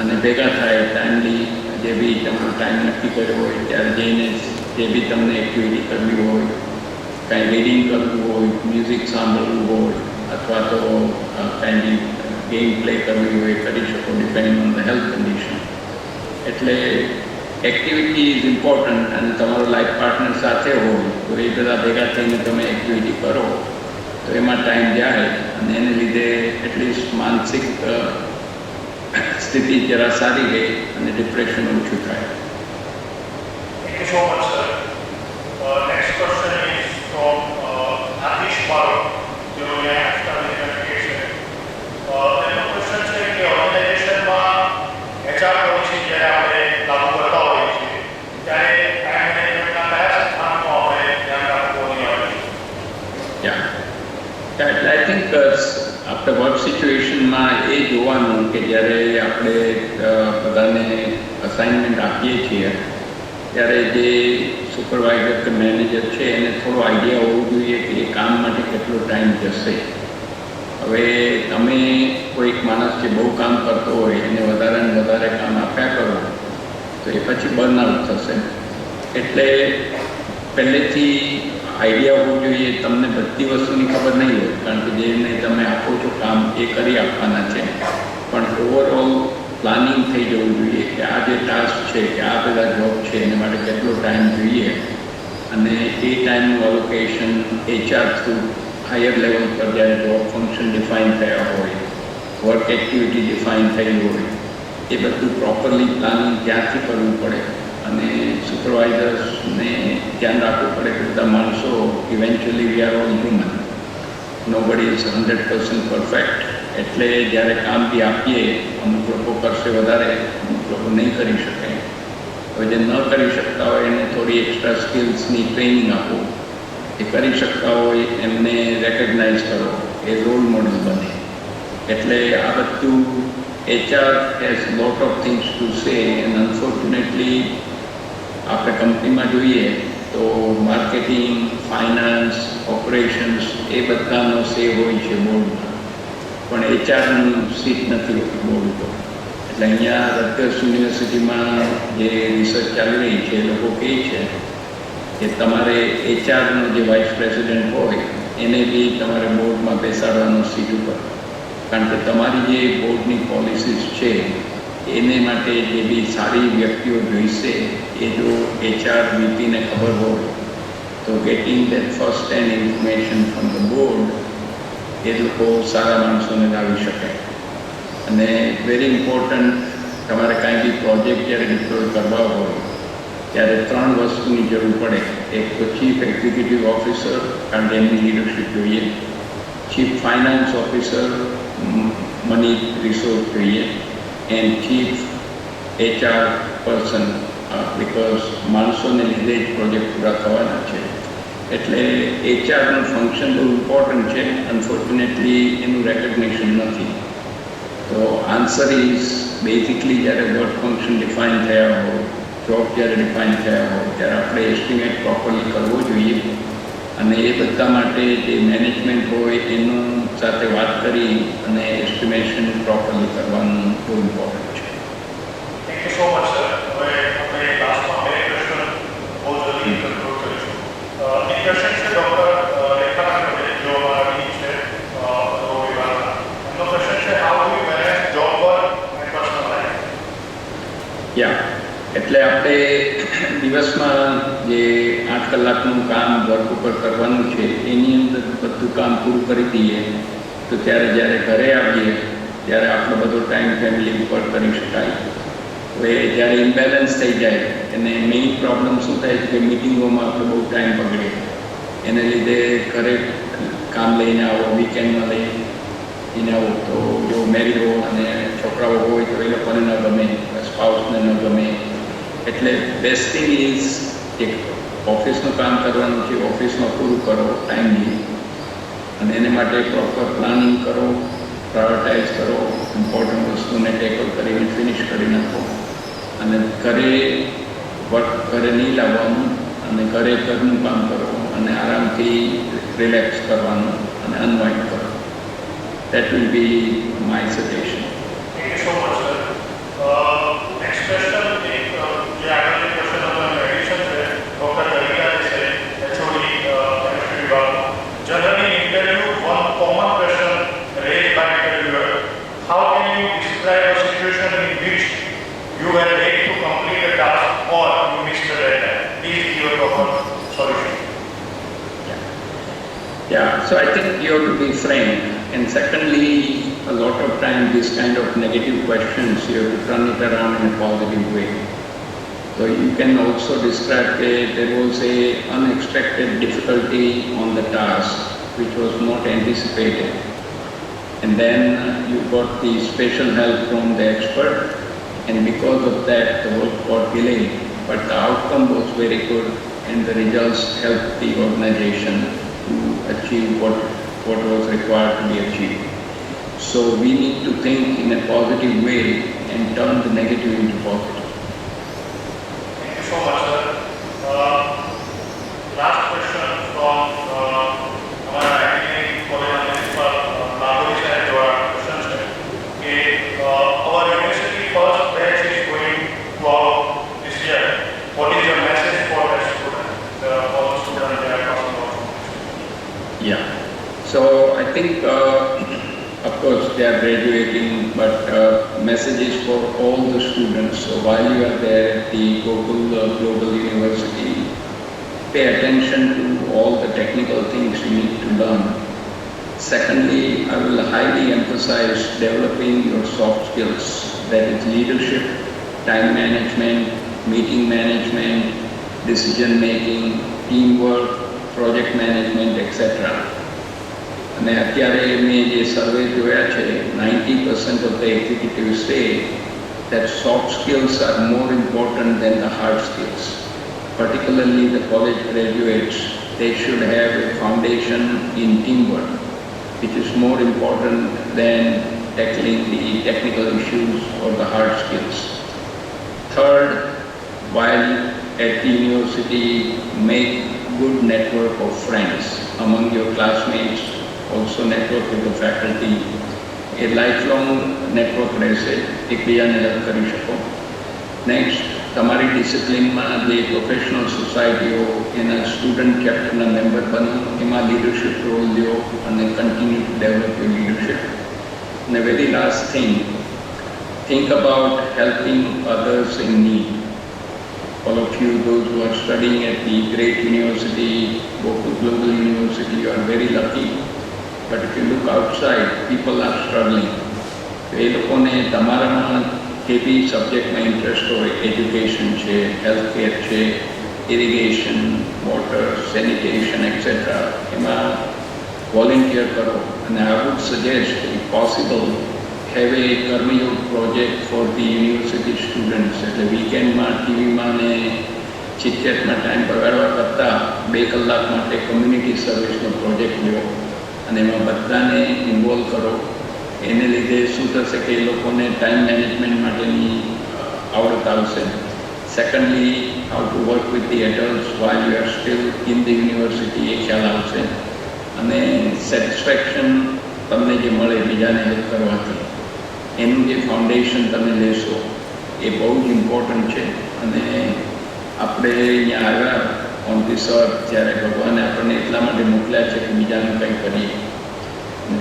અને ભેગા થાય. ટાઈમલી જે બી તમારો ટાઈમ નક્કી કર્યો હોય ત્યારે જઈને જે બી તમને એક્ટિવિટી કરવી હોય, કાંઈ રીડિંગ કરવું હોય, મ્યુઝિક સાંભળવું હોય, અથવા તો કાંઈ ગેમ પ્લે કરવી હોય કરી શકો, depending on the health condition. એટલે એક્ટિવિટી ઇઝ ઇમ્પોર્ટન્ટ. અને તમારો લાઈફ પાર્ટનર સાથે હોય તો એ બધા ભેગા થઈને તમે એક્ટિવિટી કરો તો એમાં ટાઈમ જાય અને એને લીધે એટલીસ્ટ માનસિક સ્થિતિ જરા સારી રહે અને ડિપ્રેશન ઓછું થાય. Thank you so much, sir. Next question is from Anish Baru, External Education. એનો ક્વેશ્ચન છે કે ઓર્ગેનાઇઝેશનમાં HR પોલિસી જ્યારે આપણે લાગુ કરતા હોઈએ છીએ ત્યારે ટાઈમ મેનેજમેન્ટના કયા સિદ્ધાંતો આપણે ધ્યાન રાખવું જોઈએ? એટલે આઈ થિંક આપણે વર્ક સિચ્યુએશનમાં એ જોવાનું કે જ્યારે આપણે બધાને અસાઇનમેન્ટ આપીએ છીએ ત્યારે જે સુપરવાઇઝર કે મેનેજર છે એને થોડો આઈડિયા હોવો જોઈએ કે એ કામ માટે કેટલો ટાઈમ જશે. હવે તમે કોઈક માણસ જે બહુ કામ કરતો હોય એને વધારે ને વધારે કામ આપ્યા કરો તો એ પછી બર્નઆઉટ થશે. એટલે પહેલેથી આઈડિયા હોવો જોઈએ. તમને બધી વસ્તુની ખબર નહીં હોય કારણ કે જેને તમે આપો છો કામ એ કરી આપવાના છે, પણ ઓવરઓલ પ્લાનિંગ થઈ જવું જોઈએ કે આ જે ટાસ્ક છે કે આ બધા જોબ છે એને માટે કેટલો ટાઈમ જોઈએ અને એ ટાઈમનું allocation HR through higher level પર જ્યારે જોબ ફંક્શન ડિફાઇન થયા હોય, વર્ક એક્ટિવિટી ડિફાઇન થઈ હોય, એ બધું પ્રોપરલી પ્લાનિંગ ત્યાંથી કરવું પડે. અને સુપરવાઇઝર્સને ધ્યાન રાખવું પડે કે બધા માણસો eventually we are all human, nobody is 100% perfect. એટલે જ્યારે કામ બી આપીએ અમુક લોકો કરશે વધારે, અમુક લોકો નહીં કરી શકે. હવે જે ન કરી શકતા હોય એને થોડી એક્સ્ટ્રા સ્કિલ્સની ટ્રેનિંગ આપો. એ કરી શકતા હોય એમને રેકગ્નાઇઝ કરો, એ રોલ મોડલ બને. એટલે આ બધું HR has lot of things to say and unfortunately આપણે કંપનીમાં જોઈએ તો માર્કેટિંગ, ફાઇનાન્સ, ઓપરેશન્સ એ બધાનો સે હોય છે બોર્ડમાં, પણ HRનું સીટ નથી હોતી બોર્ડ ઉપર. એટલે અહીંયા રટગર્સ યુનિવર્સિટીમાં જે રિસર્ચ ચાલી રહી છે એ લોકો કહે છે કે તમારે HRનો જે વાઇસ પ્રેસિડેન્ટ હોય એને બી તમારે બોર્ડમાં બેસાડવાનો સીટ ઉપર, કારણ કે તમારી જે બોર્ડની પોલિસીસ છે એને માટે જે બી સારી વ્યક્તિઓ જોઈશે એ જો HR VPને ખબર હોય તો getting that first hand information from the board એ લોકો સારા માણસોને લાવી શકે. અને વેરી ઇમ્પોર્ટન્ટ, તમારે કાંઈ બી પ્રોજેક્ટ જ્યારે ડિપ્લોય કરવા હોય ત્યારે 3 વસ્તુની જરૂર પડે. એક તો ચીફ એક્ઝિક્યુટિવ ઓફિસર, કારણ કે એમની લીડરશિપ જોઈએ. Chief finance officer, money resource જોઈએ. And chief HR person, because માણસોને લીધે જ પ્રોજેક્ટ પૂરા થવાના છે. એટલે HRનું ફંક્શન બહુ ઇમ્પોર્ટન્ટ છે. અનફોર્ચ્યુનેટલી એનું રેકગ્નિશન નથી. તો આન્સર ઇઝ બેઝિકલી જ્યારે વર્ક ફંક્શન ડિફાઇન થયા હોય, જોબ જ્યારે ડિફાઇન થયા હોય ત્યારે આપણે એસ્ટિમેટ પ્રોપરલી કરવો જોઈએ. અને એ બધા માટે જે મેનેજમેન્ટ હોય એનું સાથે વાત કરી અને એસ્ટિમેશન પ્રોપરલી કરવાનું બહુ ઇમ્પોર્ટન્ટ છે. Thank you so much sir. હવે આપણે લાસ્ટમાં બે ક્વેશ્ચન બહુ જલ્દી કન્ક્લુડ કરીશું. એક ક્વેશ્ચન છે ડૉક્ટર રેખાબેન પટેલ, જો અમારા ટીમ છે વિભાગના. એમનો ક્વેશ્ચન છે, how do you manage job work and personal life? એટલે આપણે દિવસમાં જે 8 કલાકનું કામ વર્ક ઉપર કરવાનું છે એની અંદર બધું કામ પૂરું કરી દઈએ તો જ્યારે ઘરે આવીએ ત્યારે આપણો બધો ટાઈમ ફેમિલી ઉપર કરી શકાય. હવે જ્યારે ઇમ્બેલેન્સ થઈ જાય અને મેઇન પ્રોબ્લેમ શું થાય છે કે મિટિંગોમાં આપણો બહુ ટાઈમ બગડે. એને લીધે ઘરે કામ લઈને આવો, વીકેન્ડમાં લઈને આવો તો જો મેરિડ હો અને છોકરાઓ હોય તો એ લોકોને ન ગમે, સ્પાઉસને ન ગમે. એટલે બેસ્ટ થિંગ ઇઝ એક ઓફિસનું કામ કરવાનું છે, ઓફિસમાં પૂરું કરો ટાઈમલી, અને એને માટે પ્રોપર પ્લાનિંગ કરો, પ્રાયોરિટાઇઝ કરો, ઇમ્પોર્ટન્ટ વસ્તુને ટેકલ કરીને ફિનિશ કરી નાખો. અને ઘરે નહીં લાવવાનું અને ઘરનું કામ કરો અને આરામથી રિલેક્સ કરવાનું અને અનવાઇન્ડ કરો. That will be my suggestion. Thank you so much, sir. Next question, જે આગળની ક્વેશ્ચન અમારું એડિશન છે ડૉક્ટર કવિતા છે, HOD કેમિસ્ટ્રી વિભાગનો. Generally in interview, one common question raised by interviewer, how can you describe a situation in which you were late to complete a task or you missed the deadline? Please give a proper solution. So I think you have to be frank. And secondly, a lot of time this kind of negative questions, you have to turn it around in a positive way. So you can also describe that there was a unexpected difficulty on the task which was not anticipated. And then you got the special help from the expert, and because of that the work got delayed. But the outcome was very good and the results helped the organization to achieve what was required to be achieved. So we need to think in a positive way and turn the negative into positive. Thank you so much, sir. Last question from हमारा engineering college principal नागोरी साहब जो question है कि our university first batch is going to out this year. What is your message for the students, all the students they are talking about? So I think, of course, they are graduating, but messages for all the students. So while you are there at the Gokul Global University, pay attention to all the technical things you need to learn. Secondly, I will highly emphasize developing your soft skills, that is leadership, time management, meeting management, decision making, teamwork, project management, etc. અને અત્યારે મેં જે સર્વે જોયા છે 90% of the executives say that soft skills are more important than the hard skills. Particularly the college graduates, they should have a foundation in teamwork, which is more important than tackling the technical issues or the hard skills. Third, while at the university, make good network of friends among your classmates, also network with the faculty. A lifelong network રહેશે, એકબીજાને હેલ્પ કરી શકો. નેક્સ્ટ, તમારી ડિસિપ્લિનમાં જે પ્રોફેશનલ સોસાયટીઓ એના સ્ટુડન્ટ ચેપ્ટરના મેમ્બર બનો, એમાં લીડરશિપ રોલ લ્યો અને continue to develop your leadership. અને very last thing, think about helping others in need. All of you, those who are studying at the great university, Gokul Global University, you are very lucky. but if you look outside, people are struggling. તો એ લોકોને તમારામાં જે બી સબ્જેક્ટમાં ઇન્ટરેસ્ટ હોય, એજ્યુકેશન છે, હેલ્થ કેર છે, ઇરિગેશન, વોટર, સેનિટેશન એક્સેટ્રા, એમાં વોલેન્ટિયર કરો. અને I would suggest if possible have a Karmayog project for the university students. એટલે વીકેન્ડમાં ટીવીમાં ને ચિટચેટમાં ટાઈમ બગાડવા કરતાં 2 કલાક માટે કમ્યુનિટી સર્વિસનો પ્રોજેક્ટ લ્યો અને એમાં બધાને ઇન્વોલ્વ કરો. એને લીધે શું થશે કે એ લોકોને ટાઈમ મેનેજમેન્ટ માટેની આવડત આવશે. Secondly, how to work with the adults while you are still in the university એ ખ્યાલ આવશે. અને સેટિસ્ફેક્શન તમને જે મળે બીજાને હેલ્પ કરવાથી, એનું જે ફાઉન્ડેશન તમે લેશો એ બહુ જ ઇમ્પોર્ટન્ટ છે. અને આપણે અહીંયા આવ્યા ઓન ધીસ અર્થ, જ્યારે ભગવાને આપણને એટલા માટે મોકલ્યા છે કે બીજાનું કંઈ કરીએ.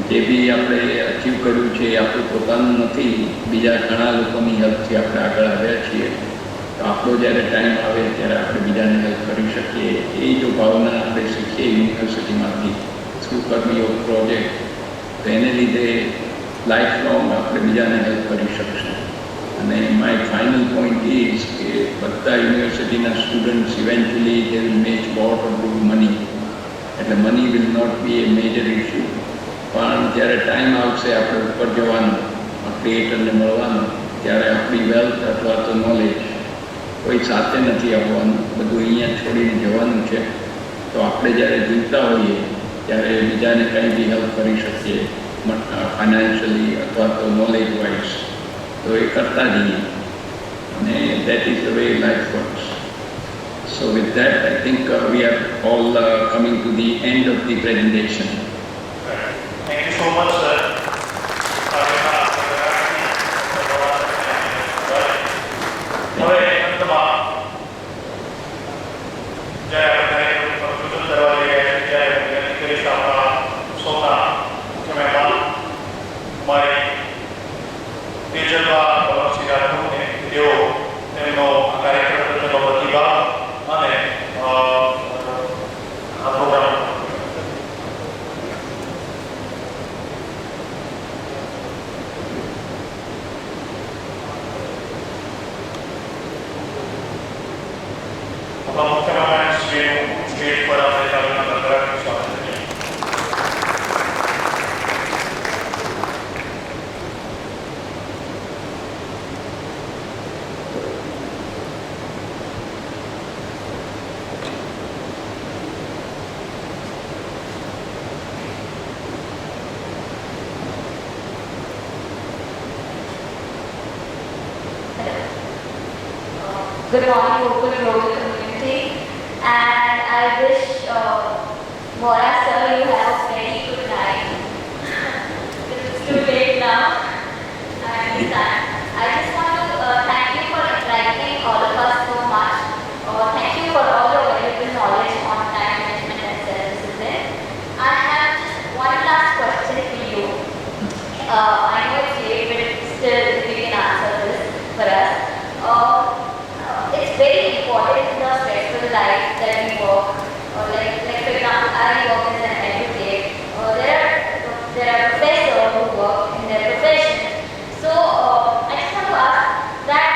જે બી આપણે અચીવ કર્યું છે એ આપણું પોતાનું નથી, બીજા ઘણા લોકોની હેલ્પથી આપણે આગળ આવ્યા છીએ. તો આપણો જ્યારે ટાઈમ આવે ત્યારે આપણે બીજાને હેલ્પ કરી શકીએ. એ જો ભાવના આપણે શીખીએ યુનિવર્સિટીમાંથી થ્રુ કર્મયોગ પ્રોજેક્ટ, તો એને લીધે લાઈફ લોંગ આપણે બીજાને હેલ્પ કરી શકશું. અને માય ફાઇનલ પોઈન્ટ ઇઝ કે બધા યુનિવર્સિટીના students eventually they will make lot of good money. એટલે money will not be a major issue. પણ જ્યારે ટાઈમ આવશે આપણે ઉપર જવાનું, ક્રિએટરને મળવાનું, ત્યારે આપણી વેલ્થ અથવા તો નોલેજ કોઈ સાથે નથી આવવાનું, બધું અહીંયા છોડીને જવાનું છે. તો આપણે જ્યારે જીવતા હોઈએ ત્યારે બીજાને કંઈ બી હેલ્પ કરી શકીએ, ફાઇનાન્શિયલી અથવા તો નોલેજ વાઇઝ, તો એ કરતા જઈએ. અને that is the way life works. So with that I think we are all coming to the end of the presentation. Thank you so much, sir. હવે અંતમાં જ્યારે આપણે સંશોધન કરવા જઈ રહ્યા છીએ ત્યારે વિનંતી કરીશ આપણા સૌના મુખ્ય મહેમાન મારી તેજલબા ભવનસિંહ રાજપૂતને, તેઓ તેમનો કાર્યક્રમ પ્રત્યેનો પ્રતિભાવ અને આ પ્રોગ્રામ મુખ્ય મહેમાન શ્રીનું સ્ટેજ પર આપણે ચાલુ સ્વાગત કરીએ. Good morning, Open Road community, and I wish Mora sir you have a very good night. It's too late now. I understand. I just want to thank you for enlightening all of us so much. Thank you for all your valuable knowledge on time management and self-discipline. I have just one last question for you. I know it's late, but still we can answer this for us. It's very important in the stressful life that we work. Like for example, I work as an advocate. There are professors who work in their profession. So I just want to ask that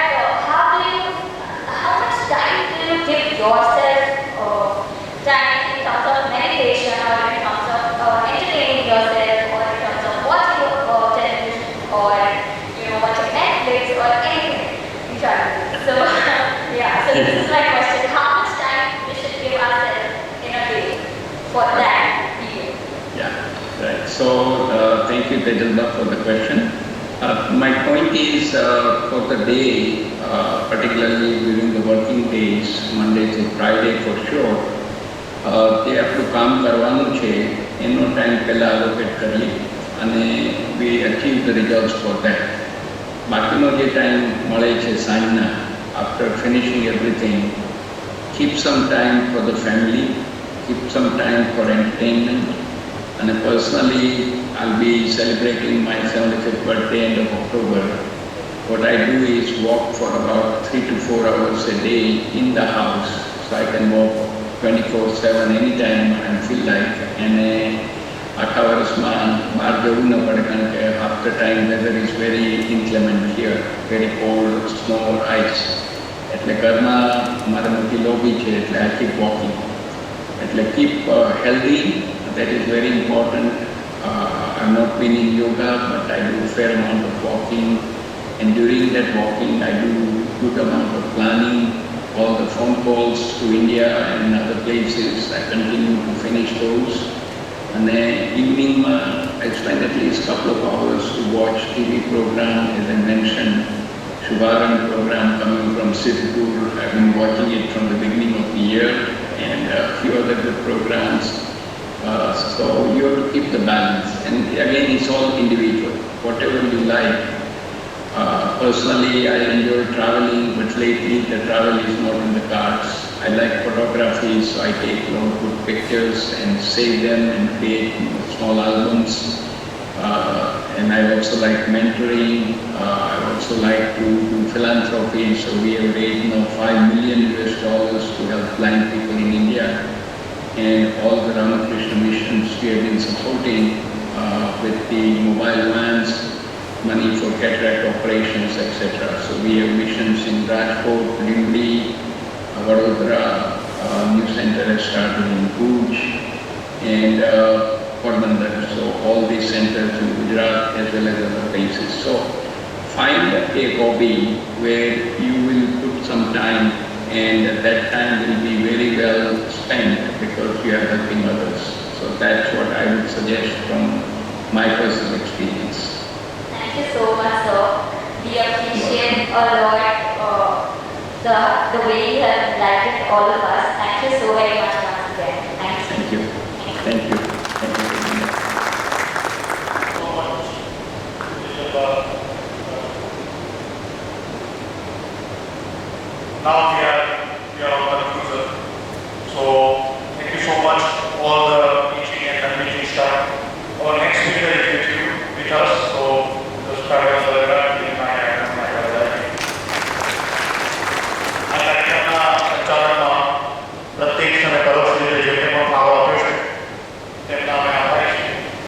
how much time do you give yourself time in terms of meditation, or in terms of entertaining yourself, or in terms of watching television, or watching Netflix or anything in short. So yeah, so this is my question. How much time we should give ourselves in a day for that period? Yeah, right. So thank you, Tejalba, for the question. My point is for the day, particularly during the working days, Monday to Friday for sure, તે આપણું કામ કરવાનું છે એનો ટાઈમ પહેલાં અલોકેટ કરીએ અને we achieve the results for that. બાકીનો જે ટાઈમ મળે છે સાંજના, after finishing everything, keep some time for the family, keep some time for entertainment. And personally, I'll be celebrating my 75th birthday end of October. What I do is walk for about 3 to 4 hours a day in the house, so I can walk 24/7 anytime I feel like. And આખા વર્ષમાં બહાર જવું ન પડે કારણ કે half the time weather is very inclement here, very cold, snow or ice. એટલે ઘરમાં મારે મોટી લોબી છે એટલે I keep walking. એટલે keep healthy, that is very important. I've not been in yoga, but I do a fair amount of walking. And during that walking, I do good amount of planning. All the phone calls to India and other places, I continue to finish those. And then evening, I spend at least a couple of hours to watch TV program, as I mentioned, Shubharan program coming from Sirpur. I've been watching it from the beginning of the year, and a few other good programs. So you have to keep the balance. And again, it's all individual. Whatever you like. Personally, I enjoy traveling, but lately the travel is not in the cards. I like photography, so I take a lot of good pictures and save them and create small albums. And I also like mentoring. I also like to do philanthropy. So we have raised now $5 million to help blind people in India. And all the Ramakrishna missions we have been supporting with the mobile vans, money for cataract operations, etc. So we have missions in Rajkot, Limli, Vadodara, new center has started in Bhuj, and Porbandar. So all these centers in Gujarat as well as other places. So find a hobby where you will put some time, and that time will be very well spent because you are helping others. So that's what I would suggest from my personal experience. Thank you so much, sir. We appreciate a lot the way you have enlightened all of us. Thank you so very much once again. Thank you. Thank you. Thank you. Thank you very much. So much. Now we